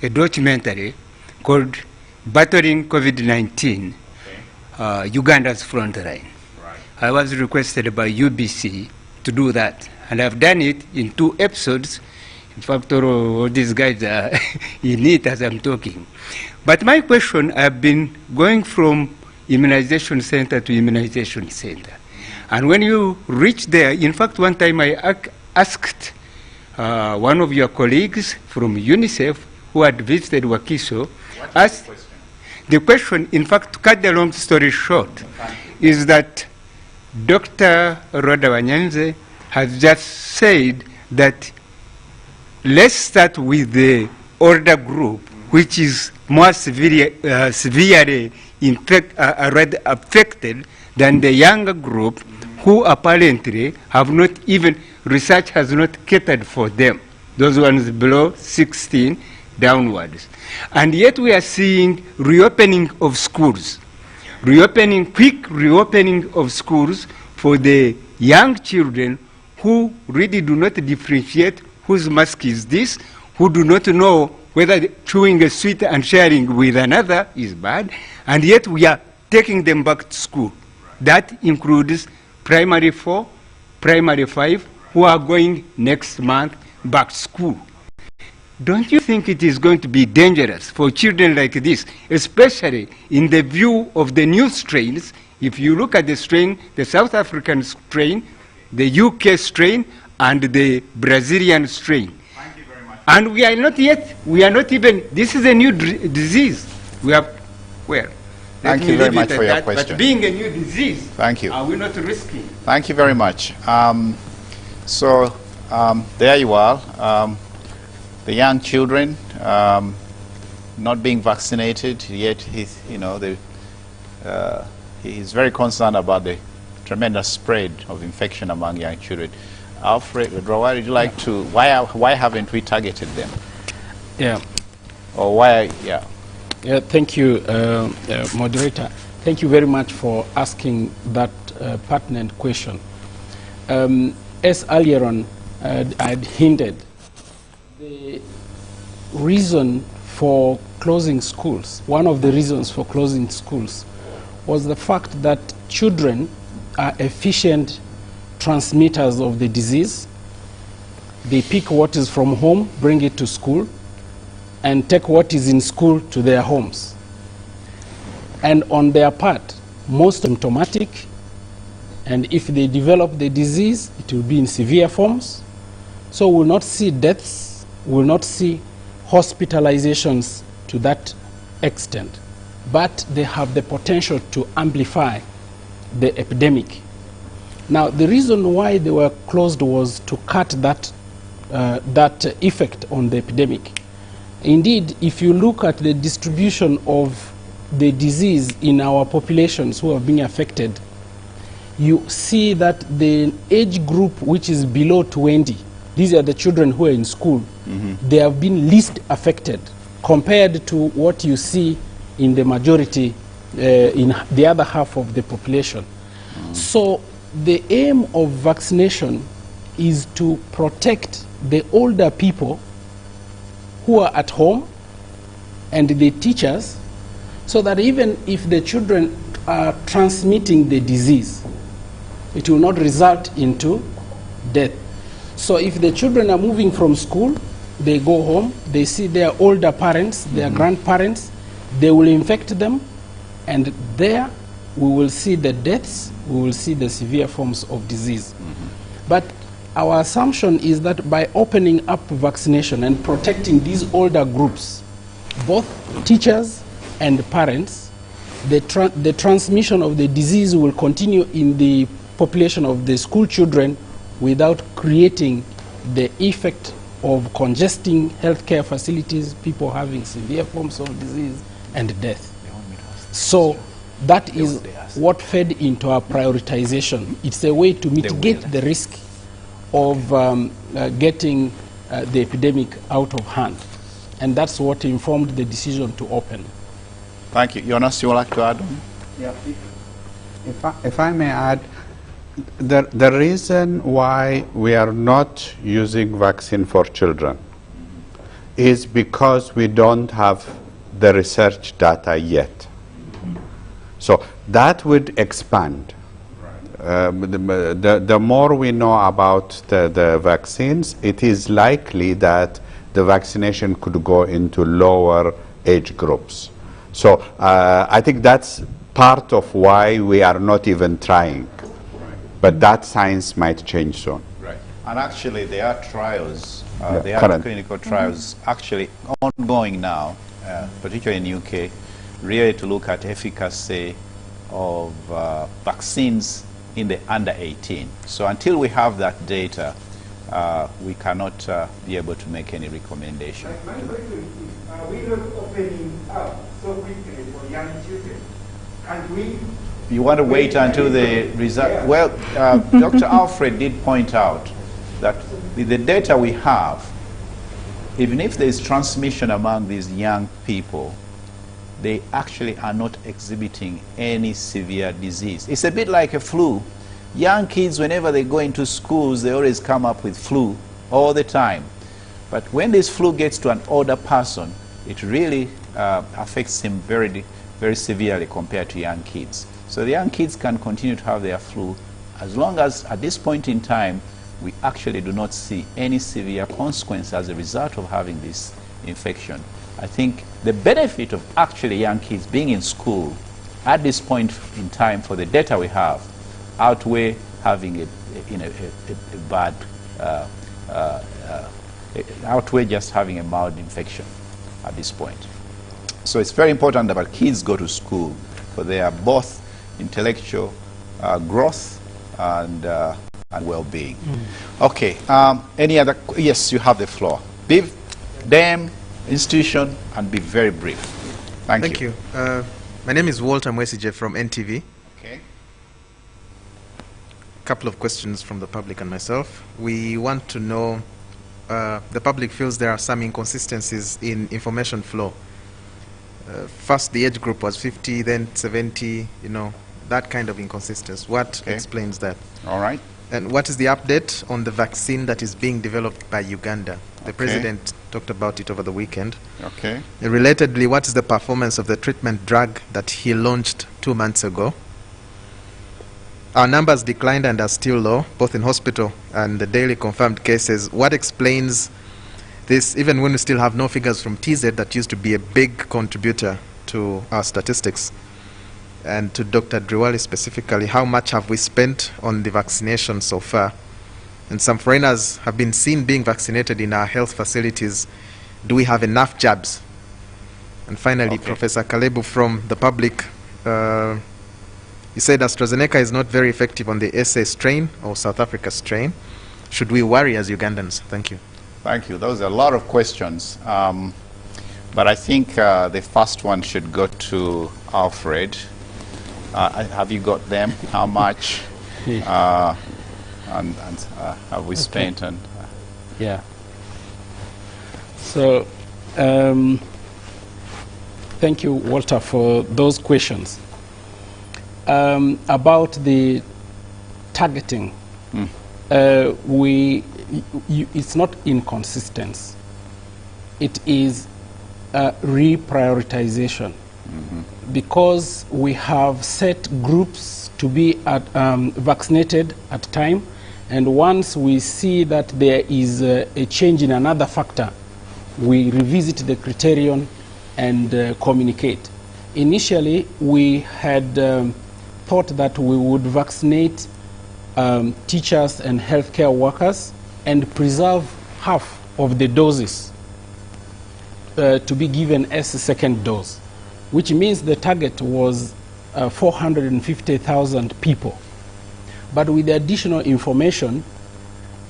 a documentary called Battling COVID-19, Uganda's Frontline. Right. I was requested by UBC to do that, and I've done it in 2 episodes. In fact, all these guys are in it as I'm talking. But my question, I've been going from immunization center to immunization center. And when you reach there, in fact, one time I asked one of your colleagues from UNICEF who had visited Wakiso, asked the question, in fact, to cut the long story short, is that Dr. Rhoda Wanyanze has just said that let's start with the older group, which is more severely affected than the younger group, who apparently have not even, research has not catered for them, those ones below 16 downwards. And yet we are seeing reopening of schools, quick reopening of schools for the young children who really do not differentiate whose mask is this, who do not know whether chewing a sweet and sharing with another is bad, and yet we are taking them back to school. That includes primary 4, primary 5, who are going next month back to school. Don't you think it is going to be dangerous for children like this, especially in the view of the new strains? If you look at the strain, the South African strain, the UK strain, and the Brazilian strain. Thank you very much. And we are not even, this is a new disease. We have, well, thank you very much for your question. But being a new disease, thank you. Are we not risking? Thank you very much. There you are. The young children not being vaccinated, yet he's very concerned about the tremendous spread of infection among young children. Alfred, would you like to, why haven't we targeted them? Yeah. Or why, yeah. Yeah, thank you, moderator. Thank you very much for asking that pertinent question. as earlier on I'd hinted, the reason for closing schools, one of the reasons for closing schools, was the fact that children are efficient transmitters of the disease. They pick what is from home, bring it to school, and take what is in school to their homes. And on their part, most symptomatic, and if they develop the disease, it will be in severe forms. So we will not see deaths, we will not see hospitalizations to that extent. But they have the potential to amplify the epidemic. Now, the reason why they were closed was to cut that effect on the epidemic. Indeed, if you look at the distribution of the disease in our populations who are being affected, you see that the age group which is below 20, these are the children who are in school, they have been least affected compared to what you see in the majority, in the other half of the population. So the aim of vaccination is to protect the older people who are at home and the teachers, so that even if the children are transmitting the disease, it will not result into death. So if the children are moving from school, they go home, they see their older parents, their grandparents, they will infect them, and there we will see the deaths, we will see the severe forms of disease. But our assumption is that by opening up vaccination and protecting these older groups, both teachers and parents, the transmission of the disease will continue in the population of the school children without creating the effect of congesting healthcare facilities, people having severe forms of disease, and death. So that is what fed into our prioritization. It's a way to mitigate the risk of getting the epidemic out of hand. And that's what informed the decision to open. Thank you. Jonas, you would like to add? Yeah. If I may add, the reason why we are not using vaccine for children is because we don't have the research data yet. So that would expand. The more we know about the vaccines, it is likely that the vaccination could go into lower age groups. So I think that's part of why we are not even trying. But that science might change soon. Right. And actually there are trials, there current are clinical trials actually ongoing now, particularly in UK, really to look at efficacy of vaccines in the under 18. So until we have that data, we cannot be able to make any recommendation. My question is, are we not opening up so quickly for young children? And we... You want to wait until the result? Yeah. Well, Dr. Alfred did point out that with the data we have, even if there is transmission among these young people, they actually are not exhibiting any severe disease. It's a bit like a flu. Young kids, whenever they go into schools, they always come up with flu all the time. But when this flu gets to an older person, it really affects him very, very severely compared to young kids. So the young kids can continue to have their flu as long as at this point in time we actually do not see any severe consequence as a result of having this infection. I think the benefit of actually young kids being in school at this point in time for the data we have outweigh having outweigh just having a mild infection at this point. So it's very important that our kids go to school for their both intellectual growth and well-being. Okay, any other? Yes, you have the floor. Be them, institution, and be very brief. Thank you. My name is Walter Mwesije from NTV. Okay. A couple of questions from the public and myself. We want to know, the public feels there are some inconsistencies in information flow. First, the age group was 50, then 70, you know, that kind of inconsistency. What explains that? All right. And what is the update on the vaccine that is being developed by Uganda? The president talked about it over the weekend. Okay. Relatedly, what is the performance of the treatment drug that he launched 2 months ago? Our numbers declined and are still low, both in hospital and the daily confirmed cases. What explains this, even when we still have no figures from TZ that used to be a big contributor to our statistics? And to Dr. Driwali specifically, how much have we spent on the vaccination so far? And some foreigners have been seen being vaccinated in our health facilities. Do we have enough jabs? And finally, Professor Kalebu from the public, you said Astrazeneca is not very effective on the SA strain or South Africa strain. Should we worry as Ugandans? Thank you. Thank you. Those are a lot of questions. But I think the first one should go to Alfred. Have you got them? How much and have we spent? And yeah. So, thank you, Walter, for those questions. About the targeting, it's not inconsistent. It is reprioritization. Because we have set groups to be vaccinated at a time, and once we see that there is a change in another factor, we revisit the criterion and communicate. Initially, we had thought that we would vaccinate teachers and healthcare workers and preserve half of the doses to be given as a second dose, which means the target was 450,000 people. But with the additional information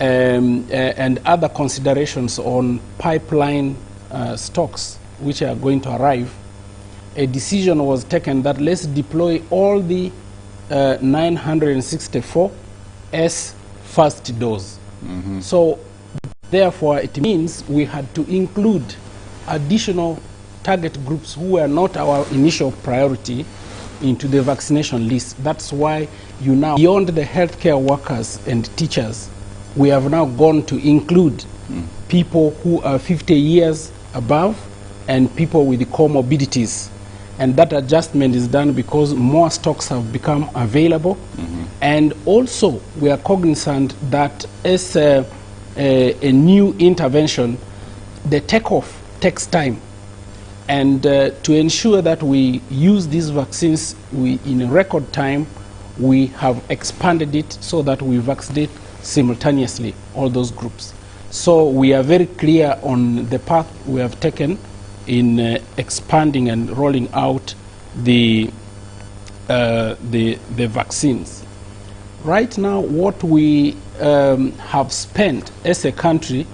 and other considerations on pipeline stocks which are going to arrive, a decision was taken that let's deploy all the 964 as first dose. So therefore it means we had to include additional target groups who were not our initial priority into the vaccination list. That's why you now, beyond the healthcare workers and teachers, we have now gone to include people who are 50 years above and people with comorbidities. And that adjustment is done because more stocks have become available. And also we are cognizant that as a new intervention, the takeoff takes time. And to ensure that we use these vaccines in a record time, we have expanded it so that we vaccinate simultaneously all those groups. So we are very clear on the path we have taken in expanding and rolling out the vaccines. Right now, what we have spent as a country,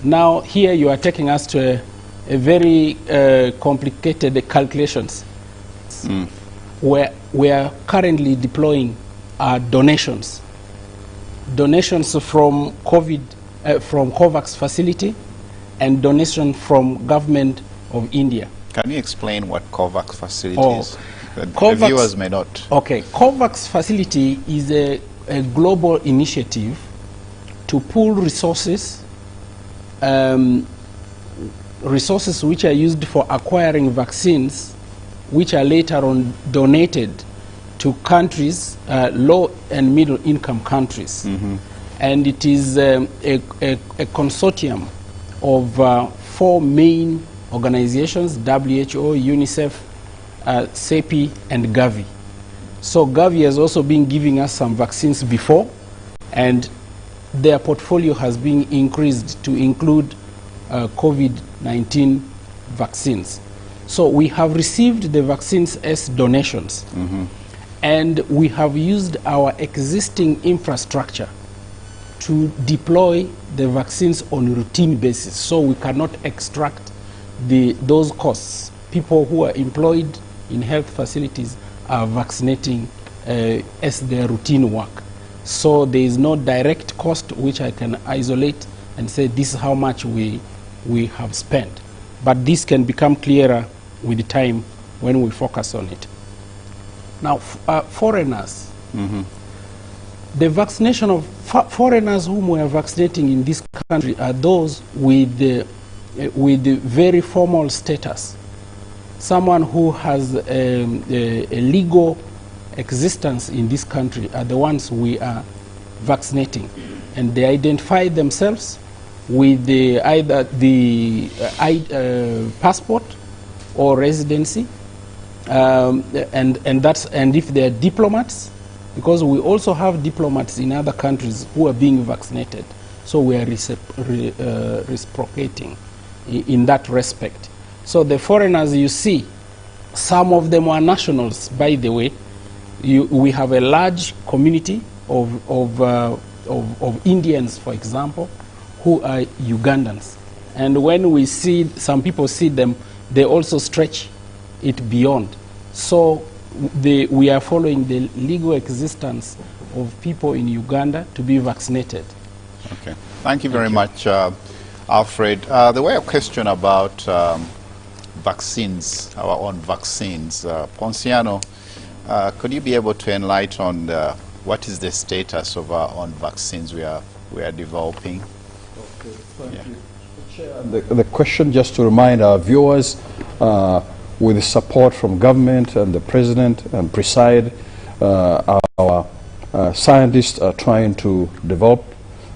now here you are taking us to a very complicated calculations. Where we are currently deploying donations. Donations from from COVAX facility and donation from government of India. can you explain what COVAX facility is? The viewers may not. Okay, COVAX facility is a global initiative to pool resources, resources which are used for acquiring vaccines, which are later on donated to countries, low and middle income countries. And it is a consortium of 4 main organizations: WHO, UNICEF, CEPI, and Gavi. So Gavi has also been giving us some vaccines before, and their portfolio has been increased to include COVID-19 vaccines. So we have received the vaccines as donations, and we have used our existing infrastructure to deploy the vaccines on a routine basis, so we cannot extract those costs. People who are employed in health facilities are vaccinating as their routine work. So there is no direct cost which I can isolate and say this is how much we have spent. But this can become clearer with time when we focus on it. Now, foreigners, the vaccination of foreigners whom we are vaccinating in this country are those with the very formal status. Someone who has a legal existence in this country are the ones we are vaccinating. And they identify themselves with either the passport or residency, and if they are diplomats, because we also have diplomats in other countries who are being vaccinated, so we are reciprocating in that respect. So the foreigners you see, some of them are nationals, by the way. We have a large community of Indians, for example, who are Ugandans. And when we see, some people see them, they also stretch it beyond. So we are following the legal existence of people in Uganda to be vaccinated. Okay. Thank you very much, Alfred. There were a question about vaccines, our own vaccines. Ponciano, could you be able to enlighten on what is the status of our own vaccines we are developing? Okay, thank you. Chair, the question, just to remind our viewers, with the support from government and the president and preside, our scientists are trying to develop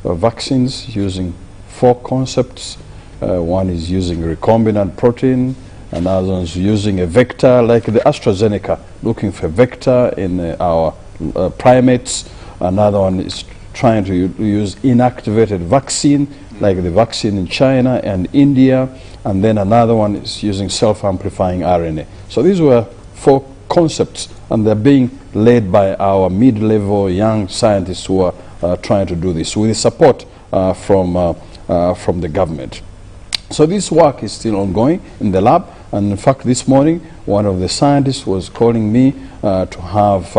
vaccines using 4 concepts. One is using recombinant protein, another one is using a vector like the Astrazeneca, looking for a vector in our primates. Another one is trying to use inactivated vaccine, like the vaccine in China and India, and then another one is using self-amplifying RNA. So these were 4 concepts, and they're being led by our mid-level young scientists who are trying to do this with the support from the government. So this work is still ongoing in the lab, and in fact this morning one of the scientists was calling me to have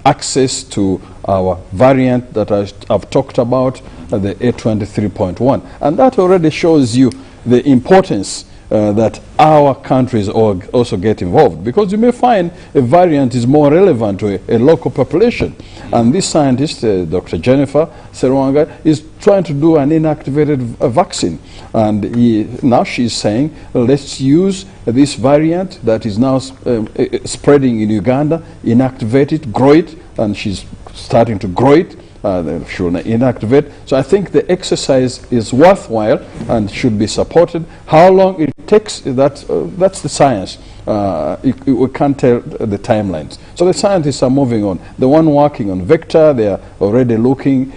access to our variant that I've talked about, the A23.1. And that already shows you the importance that our countries also get involved, because you may find a variant is more relevant to a local population. And this scientist, Dr. Jennifer Serwanga, is trying to do an inactivated vaccine. And now she's saying, let's use this variant that is now spreading in Uganda, inactivate it, grow it, and she's starting to grow it. She will inactivate. So I think the exercise is worthwhile and should be supported. How long it takes, that's the science. We can't tell the timelines. So the scientists are moving on. The one working on vector, they are already looking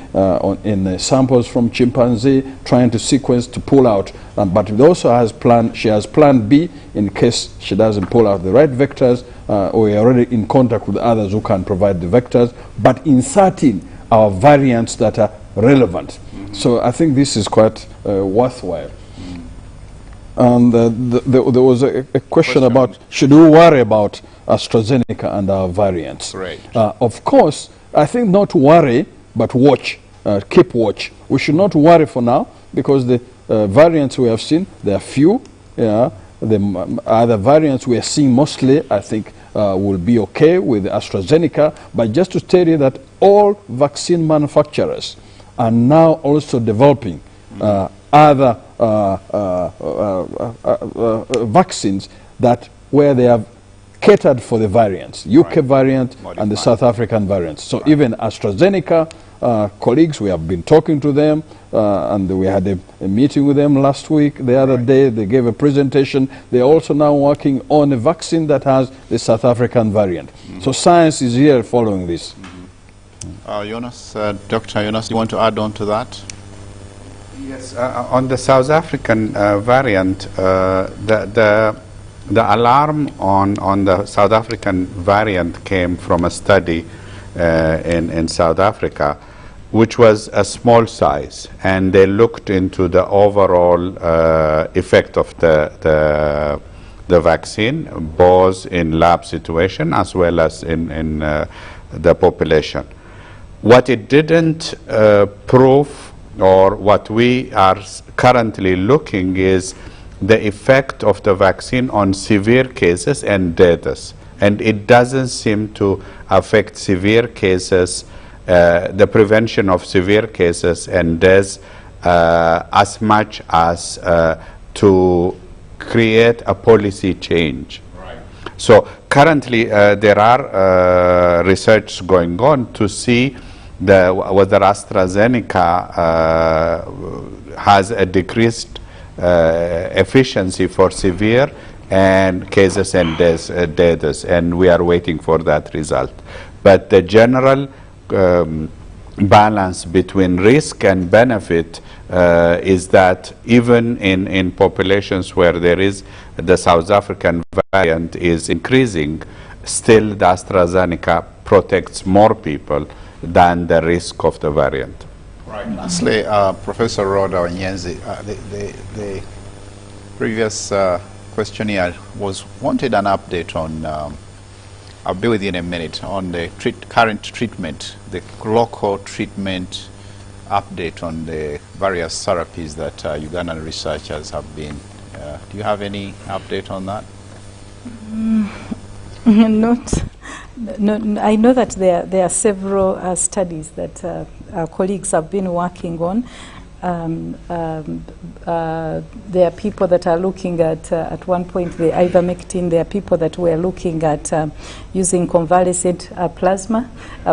in samples from chimpanzee, trying to sequence to pull out. But it also has she has plan B in case she doesn't pull out the right vectors. We are already in contact with others who can provide the vectors, but inserting our variants that are relevant. So I think this is quite worthwhile. And there was a question about, should we worry about AstraZeneca and our variants? Right. Of course, I think not worry, but watch, keep watch. We should not worry for now, because the variants we have seen, there are few. Yeah, the other variants we are seeing mostly, I think, will be okay with AstraZeneca. But just to tell you that all vaccine manufacturers are now also developing other vaccines where they have catered for the variants, UK variant and the South African variants. So even AstraZeneca colleagues, we have been talking to them, and we had a meeting with them last week. The other day they gave a presentation. They're also now working on a vaccine that has the South African variant. So science is here following this. Jonas, Dr. Jonas, do you want to add on to that? Yes, on the South African variant, the alarm on the South African variant came from a study in South Africa, which was a small size, and they looked into the overall effect of the vaccine, both in lab situation as well as in the population. What it didn't prove, or what we are currently looking, is the effect of the vaccine on severe cases and deaths. And it doesn't seem to affect severe cases the prevention of severe cases and deaths as much as to create a policy change. Right. So currently there are research going on to see whether AstraZeneca has a decreased efficiency for severe and cases and deaths, and we are waiting for that result. But the general balance between risk and benefit is that even in populations where there is the South African variant is increasing, still the AstraZeneca protects more people than the risk of the variant. Right. Lastly, Professor Rhoda Onyenzi, the previous questionnaire wanted an update on, I'll be with you in a minute, on the current treatment, the local treatment update on the various therapies that Ugandan researchers have been. Do you have any update on that? No, I know that there are several studies that our colleagues have been working on. There are people that are looking at one point, the ivermectin. There are people that were looking at using convalescent plasma.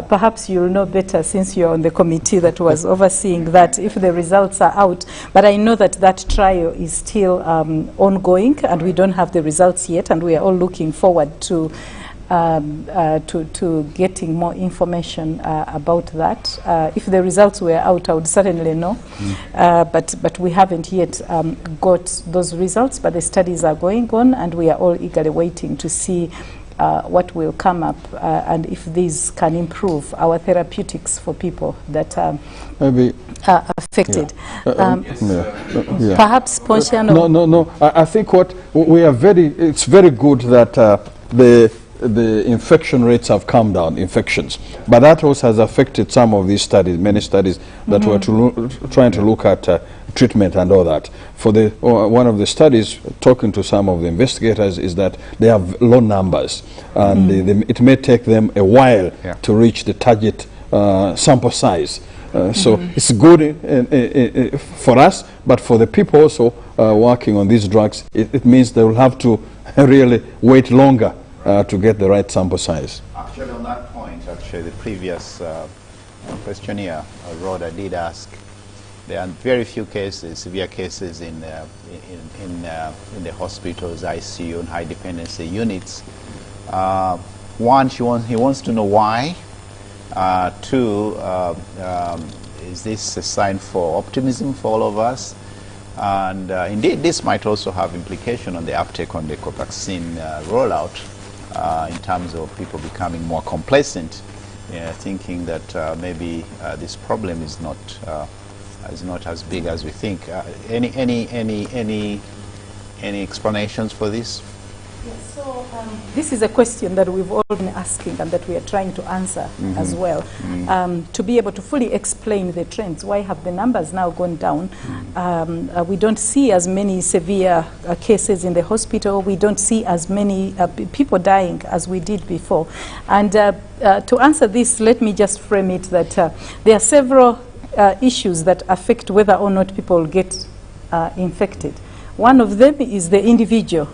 Perhaps you'll know better since you're on the committee that was overseeing that, if the results are out. But I know that that trial is still ongoing, and we don't have the results yet, and we are all looking forward to getting more information about that. If the results were out, I would certainly know. But we haven't yet got those results, but the studies are going on, and we are all eagerly waiting to see what will come up and if these can improve our therapeutics for people that are affected. Perhaps Ponciano. No. I think what we are it's very good that the infection rates have come down, infections. But that also has affected some of these studies, many studies that were trying to look at treatment and all that. For one of the studies, talking to some of the investigators, is that they have low numbers. And it may take them a while to reach the target sample size. So it's good for us, but for the people also working on these drugs, it means they will have to really wait longer to get the right sample size. Actually, on that point, the previous questionnaire, Rhoda did ask, there are very few cases, severe cases in the hospitals, ICU, and high dependency units. One, he wants to know why. Two, is this a sign for optimism for all of us? And indeed, this might also have implication on the uptake on the vaccine rollout. In terms of people becoming more complacent, thinking that maybe this problem is not as big as we think. Any explanations for this? Yes, so this is a question that we've all been asking and that we are trying to answer as well. To be able to fully explain the trends, why have the numbers now gone down? We don't see as many severe cases in the hospital. We don't see as many people dying as we did before. And to answer this, let me just frame it that there are several issues that affect whether or not people get infected. One of them is the individual.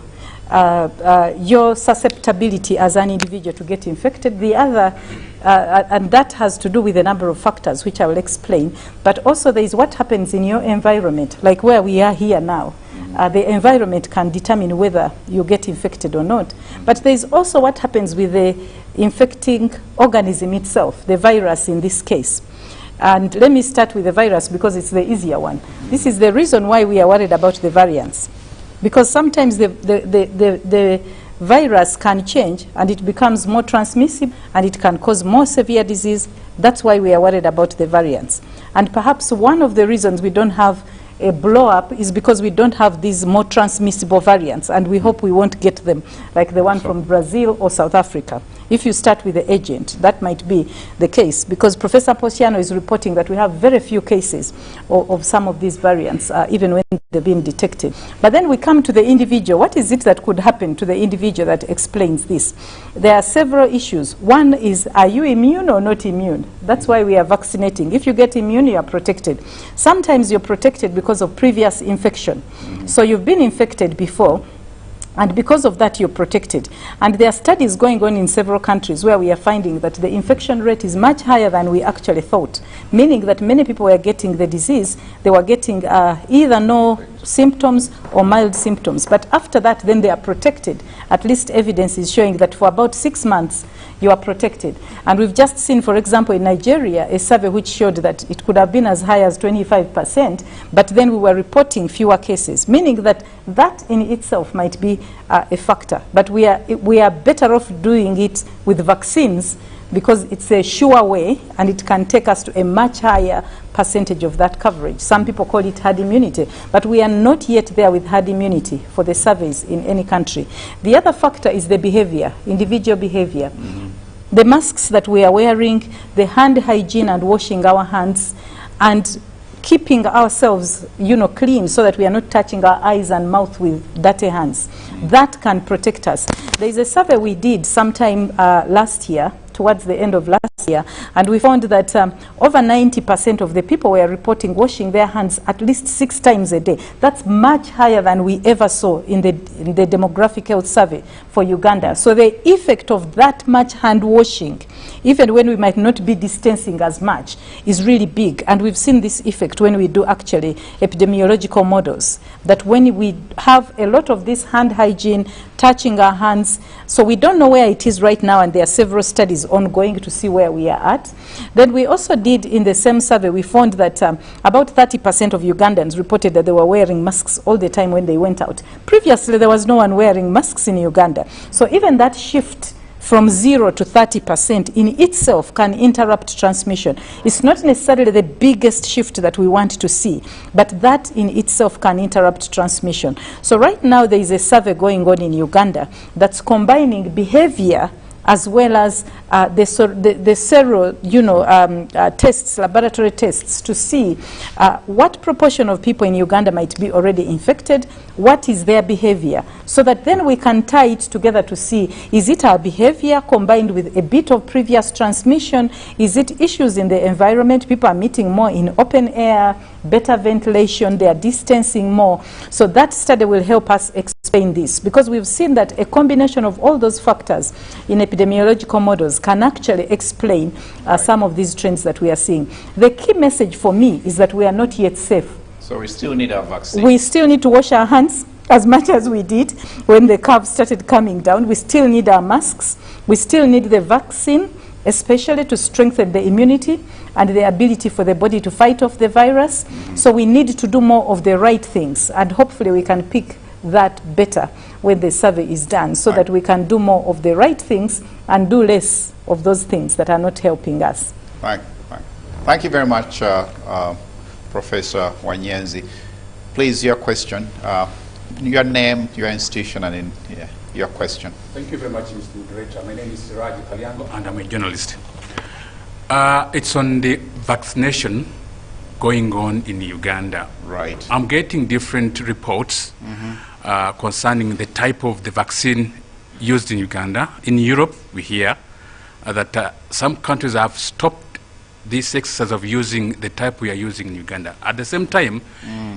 Your susceptibility as an individual to get infected. The other, and that has to do with a number of factors, which I will explain, but also there is what happens in your environment, like where we are here now. The environment can determine whether you get infected or not. But there is also what happens with the infecting organism itself, the virus in this case. And let me start with the virus because it's the easier one. This is the reason why we are worried about the variants. Because sometimes the virus can change and it becomes more transmissible and it can cause more severe disease. That's why we are worried about the variants. And perhaps one of the reasons we don't have a blow-up is because we don't have these more transmissible variants, and we hope we won't get them, like the one from Brazil or South Africa. If you start with the agent, that might be the case, because Professor Posiano is reporting that we have very few cases of some of these variants, even when they've been detected. But then we come to the individual. What is it that could happen to the individual that explains this? There are several issues. One is, are you immune or not immune? That's why we are vaccinating. If you get immune, you are protected. Sometimes you're protected because of previous infection. So you've been infected before, and because of that, you're protected. And there are studies going on in several countries where we are finding that the infection rate is much higher than we actually thought, meaning that many people were getting the disease. They were getting either no symptoms or mild symptoms. But after that, then they are protected. At least evidence is showing that for about 6 months, you are protected. And we've just seen, for example, in Nigeria, a survey which showed that it could have been as high as 25%, but then we were reporting fewer cases, meaning that that in itself might be a factor. But we are better off doing it with vaccines, because it's a sure way and it can take us to a much higher percentage of that coverage. Some people call it herd immunity, but we are not yet there with herd immunity for the surveys in any country. The other factor is the behavior, individual behavior. The masks that we are wearing, the hand hygiene and washing our hands, and keeping ourselves, clean, so that we are not touching our eyes and mouth with dirty hands. That can protect us. There is a survey we did sometime last year, towards the end of last year, and we found that over 90% of the people were reporting washing their hands at least 6 times a day. That's much higher than we ever saw in the demographic health survey for Uganda. So the effect of that much hand washing, even when we might not be distancing as much, is really big. And we've seen this effect when we do actually epidemiological models, that when we have a lot of this hand hygiene, touching our hands, so we don't know where it is right now, and there are several studies ongoing to see where we are at. Then we also did, in the same survey, we found that about 30% of Ugandans reported that they were wearing masks all the time when they went out. Previously, there was no one wearing masks in Uganda. So even that shift from 0 to 30% in itself can interrupt transmission. It's not necessarily the biggest shift that we want to see, but that in itself can interrupt transmission. So right now there is a survey going on in Uganda that's combining behavior as well as the sero, tests, laboratory tests, to see what proportion of people in Uganda might be already infected, what is their behavior, so that then we can tie it together to see, is it our behavior combined with a bit of previous transmission? Is it issues in the environment? People are meeting more in open air, better ventilation, they are distancing more. So that study will help us explain this, because we've seen that a combination of all those factors in epidemiological models can actually explain some of these trends that we are seeing. The key message for me is that we are not yet safe. So we still need our vaccine. We still need to wash our hands as much as we did when the curve started coming down. We still need our masks. We still need the vaccine, especially to strengthen the immunity and the ability for the body to fight off the virus. So we need to do more of the right things, and hopefully we can pick that better when the survey is done, so that we can do more of the right things and do less of those things that are not helping us. Thank you very much, Professor Wanyenzi. Please, your question, your name, your institution, and your question. Thank you very much, Mr. Moderator. My name is Raj Kalyango, and I'm a journalist. It's on the vaccination going on in Uganda. Right. I'm getting different reports concerning the type of the vaccine used in Uganda. In Europe, we hear that some countries have stopped this exercise of using the type we are using in Uganda. At the same time,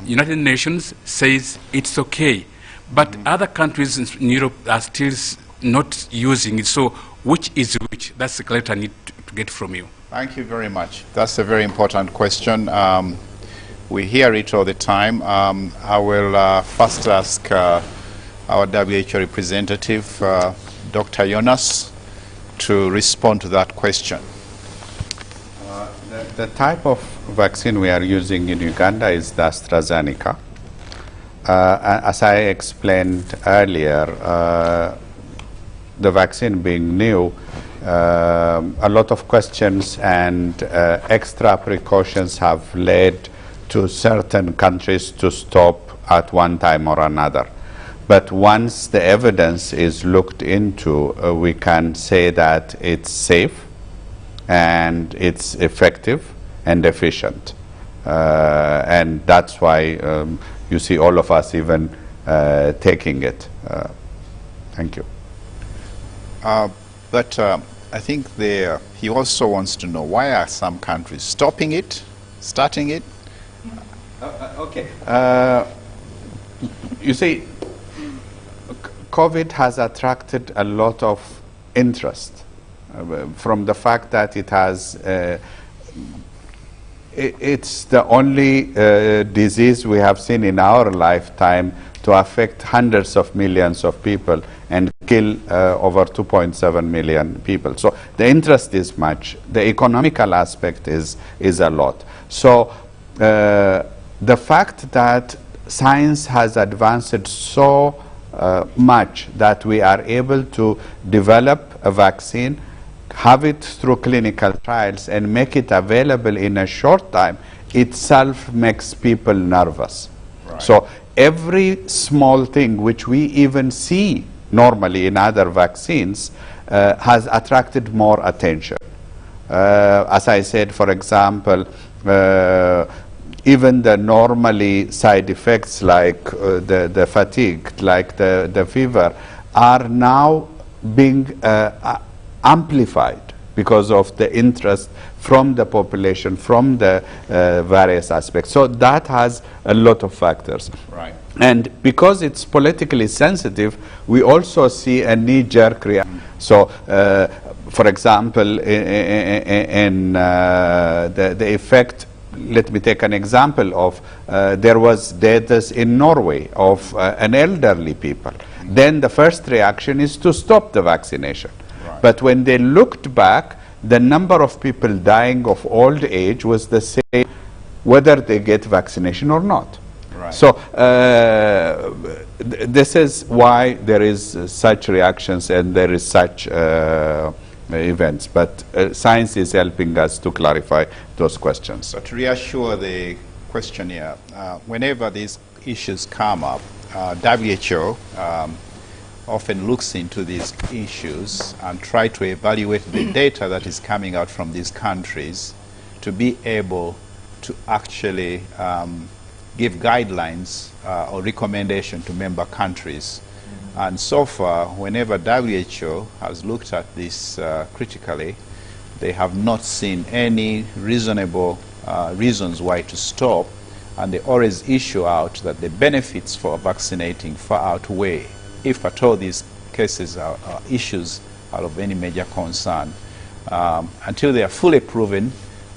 United Nations says it's okay, but other countries in Europe are still not using it. So which is which? That's the clarity I need to get from you. Thank you very much. That's a very important question. We hear it all the time. I will first ask our WHO representative, Dr. Jonas, to respond to that question. The type of vaccine we are using in Uganda is the Astrazeneca. As I explained earlier, the vaccine being new, a lot of questions and extra precautions have led to certain countries to stop at one time or another. But once the evidence is looked into, we can say that it's safe and it's effective and efficient. And that's why you see all of us even taking it. Thank you. But I think he also wants to know, why are some countries stopping it, starting it? Okay. You see, COVID has attracted a lot of interest from the fact that it has, it's the only disease we have seen in our lifetime to affect hundreds of millions of people and kill over 2.7 million people. So the interest is much. The economical aspect is a lot. So the fact that science has advanced so much that we are able to develop a vaccine, have it through clinical trials, and make it available in a short time, itself makes people nervous. Right. So every small thing which we even see normally in other vaccines has attracted more attention. As I said, for example, even the normally side effects like the fatigue, like the fever, are now being amplified because of the interest from the population, from the various aspects. So that has a lot of factors. Right. And because it's politically sensitive, we also see a knee-jerk reaction. So, for example, in the effect, let me take an example of, there was deaths in Norway of an elderly people. Then the first reaction is to stop the vaccination. Right. But when they looked back, the number of people dying of old age was the same whether they get vaccination or not. Right. So this is why there is such reactions and there is such events. But science is helping us to clarify those questions. But to reassure the questionnaire, whenever these issues come up, WHO often looks into these issues and try to evaluate the data that is coming out from these countries to be able to actually give guidelines or recommendation to member countries. And so far, whenever WHO has looked at this critically, they have not seen any reasonable reasons why to stop, and they always issue out that the benefits for vaccinating far outweigh, if at all these cases are issues are of any major concern. Until they are fully proven,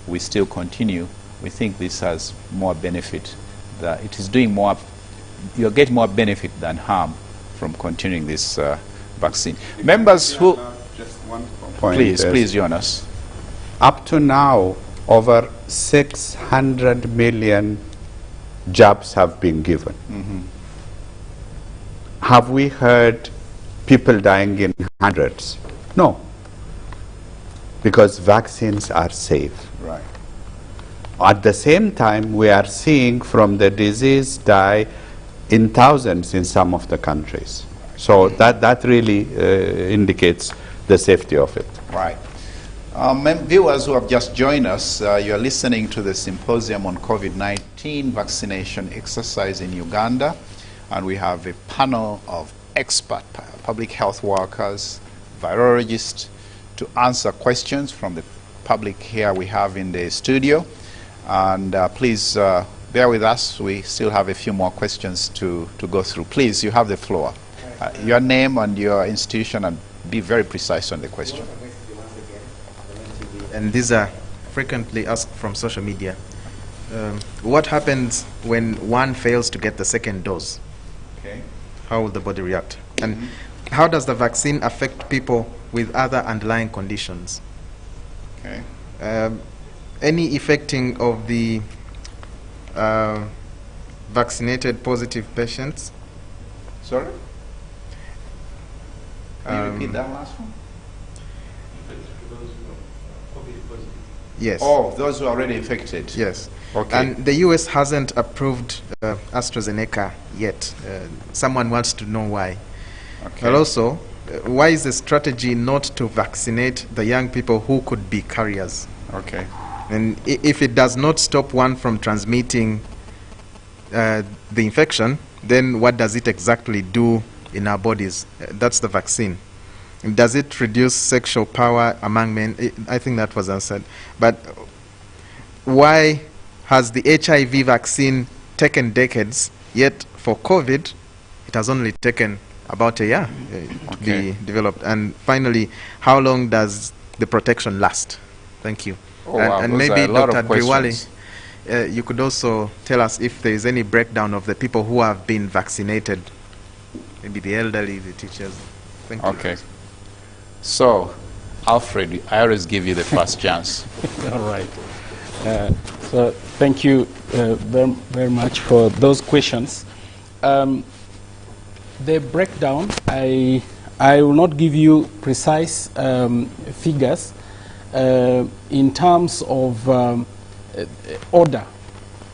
we still continue. We think this has more benefit. That it is doing more, you're getting more benefit than harm from continuing this vaccine. Members who... Just one point. Please, Jonas. Up to now, over 600 million jabs have been given. Mm-hmm. Have we heard people dying in hundreds? No. Because vaccines are safe. Right. At the same time, we are seeing from the disease die in thousands in some of the countries. So that really indicates the safety of it. Right. Viewers who have just joined us, you are listening to the symposium on COVID-19 vaccination exercise in Uganda. And we have a panel of expert public health workers, virologists, to answer questions from the public here we have in the studio. And please bear with us. We still have a few more questions to go through. Please, you have the floor. Your name and your institution, and be very precise on the question. And these are frequently asked from social media. What happens when one fails to get the second dose? Okay. How will the body react? And how does the vaccine affect people with other underlying conditions? Okay. Any affecting of the vaccinated positive patients? Sorry? Can you repeat that last one? Yes. Oh, those who are already infected. Yes. Okay. And the US hasn't approved Astrazeneca yet. Someone wants to know why. Okay. But also, why is the strategy not to vaccinate the young people who could be carriers? Okay. And if it does not stop one from transmitting the infection, then what does it exactly do in our bodies? That's the vaccine. And does it reduce sexual power among men? I think that was answered. But why has the HIV vaccine taken decades, yet for COVID, it has only taken about a year to be developed? And finally, how long does the protection last? Thank you. Oh, wow. And Those maybe are a lot Dr. of questions. Driwali, you could also tell us if there is any breakdown of the people who have been vaccinated, maybe the elderly, the teachers. Thank you. Okay. So, Alfred, I always give you the first chance. All right. So thank you very much for those questions. The breakdown, I will not give you precise figures in terms of order.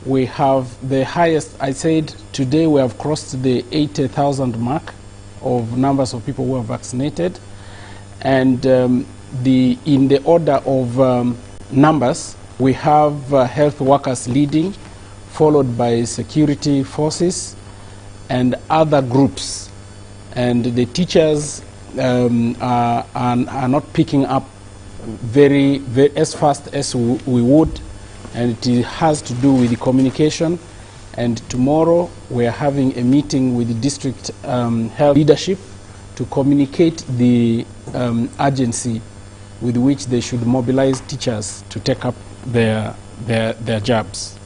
We have the highest, I said today we have crossed the 80,000 mark of numbers of people who are vaccinated. And in the order of numbers, we have health workers leading, followed by security forces and other groups. And the teachers are not picking up very as fast as we would, and it has to do with the communication. And tomorrow we are having a meeting with the district health leadership to communicate the urgency with which they should mobilize teachers to take up their jobs.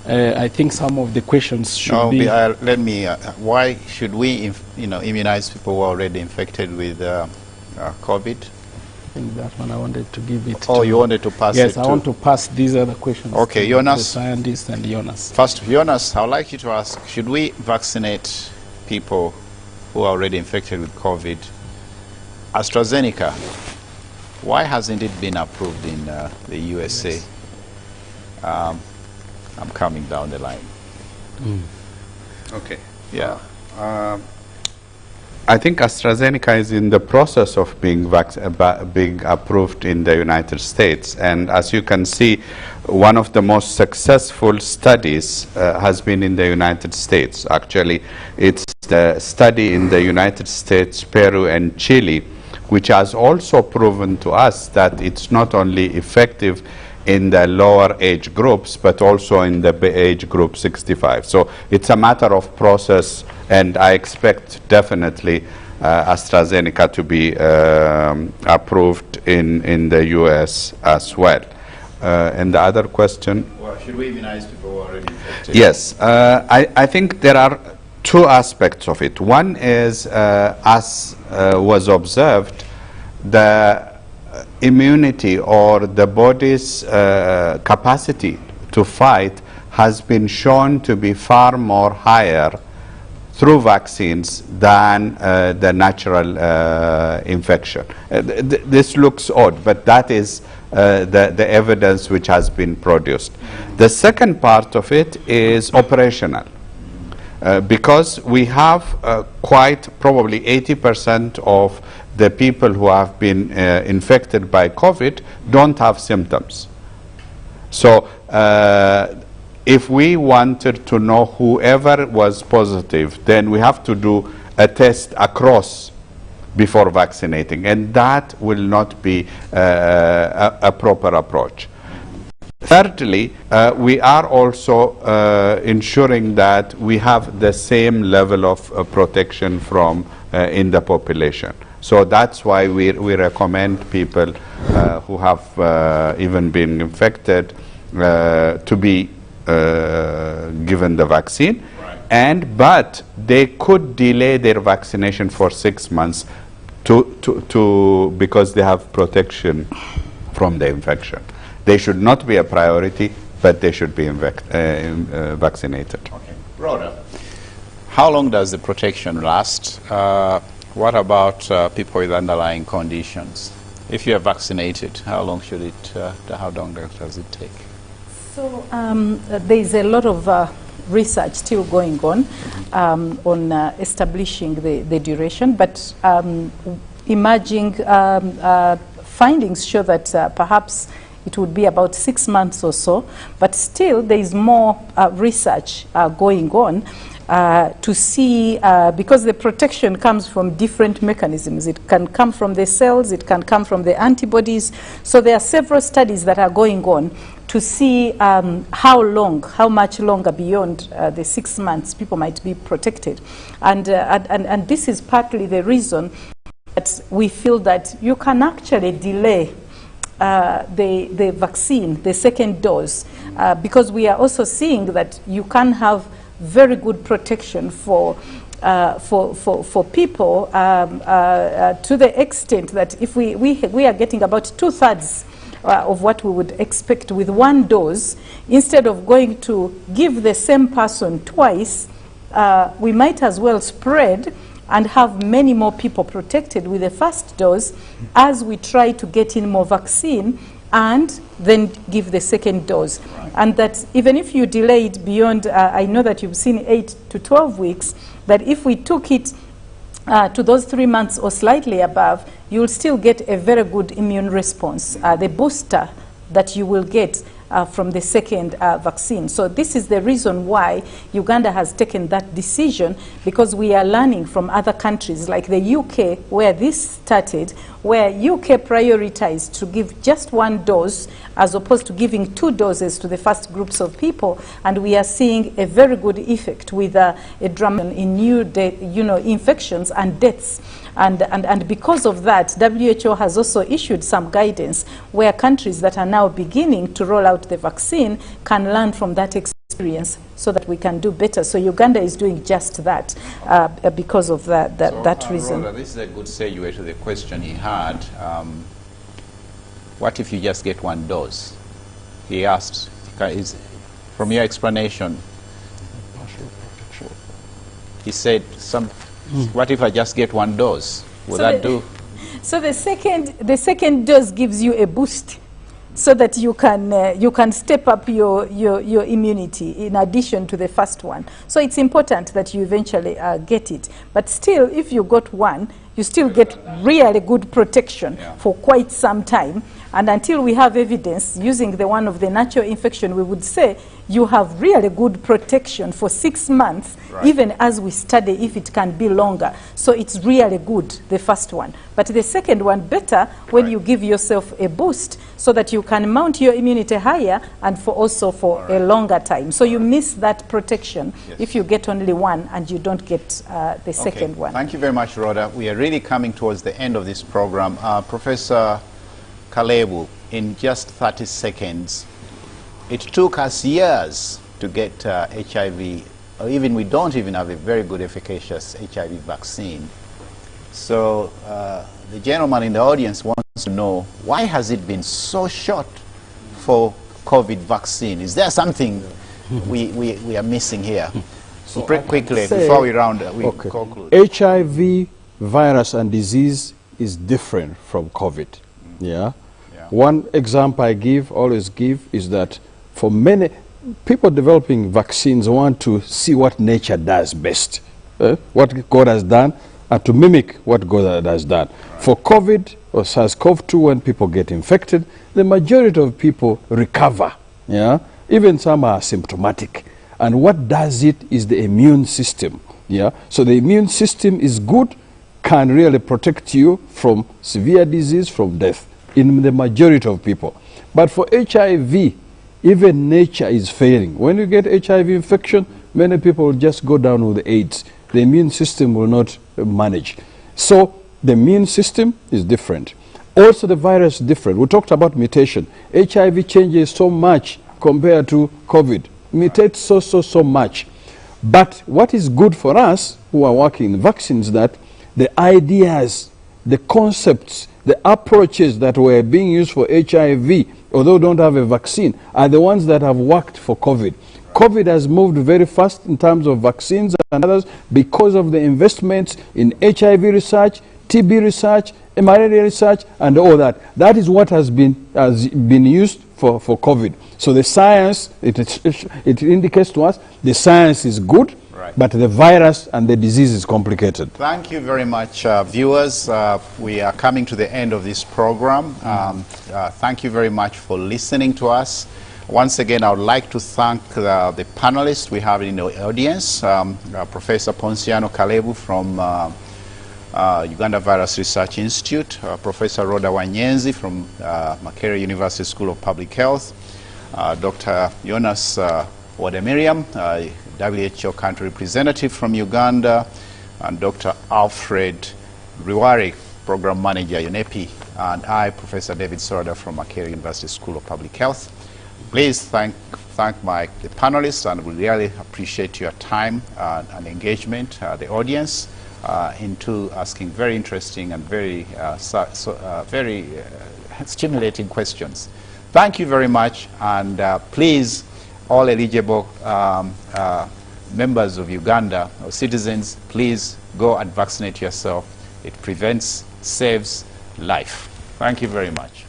I think some of the questions should be... let me, why should we immunize people who are already infected with COVID? I think that one I wanted to give it Oh, to... you wanted to pass yes, it to... Yes, I want to pass these other questions okay, to Jonas. the scientist and Jonas. First, Jonas, I would like you to ask, should we vaccinate people who are already infected with COVID? Astrazeneca, why hasn't it been approved in the USA? Yes. I'm coming down the line. Okay. Yeah. I think AstraZeneca is in the process of being approved in the United States. And as you can see, one of the most successful studies has been in the United States. Actually, it's the study in the United States, Peru, and Chile, which has also proven to us that it's not only effective in the lower age groups, but also in the age group 65. So it's a matter of process, and I expect definitely AstraZeneca to be approved in the US as well. And the other question? Well, should we immunize people who are already infected? Yes, I think there are two aspects of it. One is, as was observed, the immunity or the body's capacity to fight has been shown to be far more higher through vaccines than the natural infection. This looks odd, but that is the evidence which has been produced. The second part of it is operational. Because we have quite probably 80% of the people who have been infected by COVID don't have symptoms. So if we wanted to know whoever was positive, then we have to do a test across before vaccinating, and that will not be a proper approach. Thirdly, we are also ensuring that we have the same level of protection from in the population. So that's why we recommend people who have even been infected to be given the vaccine. Right. But they could delay their vaccination for 6 months because they have protection from the infection. They should not be a priority, but they should be vaccinated. Okay. Rhoda, how long does the protection last? What about people with underlying conditions? If you are vaccinated, how long should it, how long does it take? So there is a lot of research still going on establishing the duration, but emerging findings show that perhaps it would be about 6 months or so, but still there is more research going on to see, because the protection comes from different mechanisms. It can come from the cells, it can come from the antibodies. So there are several studies that are going on to see how much longer beyond the 6 months people might be protected. And this is partly the reason that we feel that you can actually delay the vaccine, the second dose, because we are also seeing that you can have very good protection for people to the extent that if we are getting about 2/3 of what we would expect with one dose, instead of going to give the same person twice, we might as well spread and have many more people protected with the first dose as we try to get in more vaccine and then give the second dose. Right. And that even if you delay it beyond, I know that you've seen 8 to 12 weeks, that if we took it to those 3 months or slightly above, you'll still get a very good immune response, the booster that you will get from the second vaccine. So this is the reason why Uganda has taken that decision, because we are learning from other countries like the UK, where this started, where UK prioritized to give just one dose as opposed to giving 2 doses to the first groups of people. And we are seeing a very good effect with a drop in new infections and deaths. And because of that, WHO has also issued some guidance where countries that are now beginning to roll out the vaccine can learn from that experience so that we can do better. So Uganda is doing just that because of that reason. Rhoda, this is a good segue to the question he had. What if you just get one dose? He asked, from your explanation, he said, what if I just get one dose? Will that do? So the second dose gives you a boost, so that you can step up your immunity in addition to the first one. So it's important that you eventually get it. But still, if you got one, you still get really good protection for quite some time. And until we have evidence using the one of the natural infection, we would say you have really good protection for 6 months, even as we study if it can be longer. So it's really good, the first one. But the second one better when you give yourself a boost so that you can mount your immunity higher and also for a longer time. So you miss that protection if you get only one and you don't get the second one. Thank you very much, Rhoda. We are really coming towards the end of this program. Professor Kalebu, in just 30 seconds, it took us years to get HIV, or even we don't even have a very good efficacious HIV vaccine. So the gentleman in the audience wants to know, why has it been so short for COVID vaccine? Is there something we are missing here? So quickly, before we conclude. HIV virus and disease is different from COVID. One example I always give, is that for many people developing vaccines want to see what nature does best, what God has done, and to mimic what God has done. For COVID or SARS-CoV-2, when people get infected, the majority of people recover. Even some are symptomatic. And what does it is the immune system. So the immune system is good, can really protect you from severe disease, from death, in the majority of people. But for HIV, even nature is failing. When you get HIV infection, many people will just go down with AIDS. The immune system will not manage. So the immune system is different. Also the virus is different. We talked about mutation. HIV changes so much compared to COVID. Mutates so much. But what is good for us who are working in vaccines, that the ideas, the concepts, the approaches that were being used for HIV, although don't have a vaccine, are the ones that have worked for COVID. COVID has moved very fast in terms of vaccines and others because of the investments in HIV research, TB research, malaria research, and all that. That is what has been used for COVID. So the science, it indicates to us the science is good, right, but the virus and the disease is complicated. Thank you very much, viewers. We are coming to the end of this program. Thank you very much for listening to us. Once again, I would like to thank the panelists we have in the audience, Professor Ponciano Kalebu from Uganda Virus Research Institute, Professor Rhoda Wanyenzi from Makerere University School of Public Health, Dr. Jonas Wademiriam, WHO country representative from Uganda, and Dr. Alfred Riwari, program manager, UNEPI, and I, Professor David Sorada from Makerere University School of Public Health. Please thank the panelists, and we really appreciate your time and engagement, the audience, into asking very interesting and very stimulating questions. Thank you very much, and please, all eligible members of Uganda or citizens, please go and vaccinate yourself. It prevents, saves life. Thank you very much.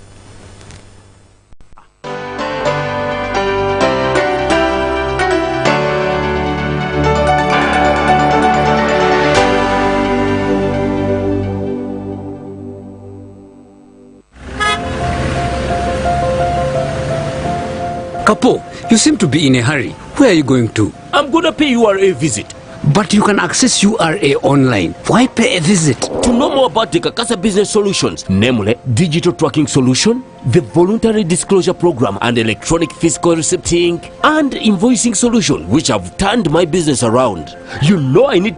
Kapo, you seem to be in a hurry. Where are you going to? I'm gonna pay URA visit. But you can access URA online. Why pay a visit? To know more about the Kakasa business solutions, namely digital tracking solution, the voluntary disclosure program and electronic fiscal receipting, and invoicing solution, which have turned my business around. You know I need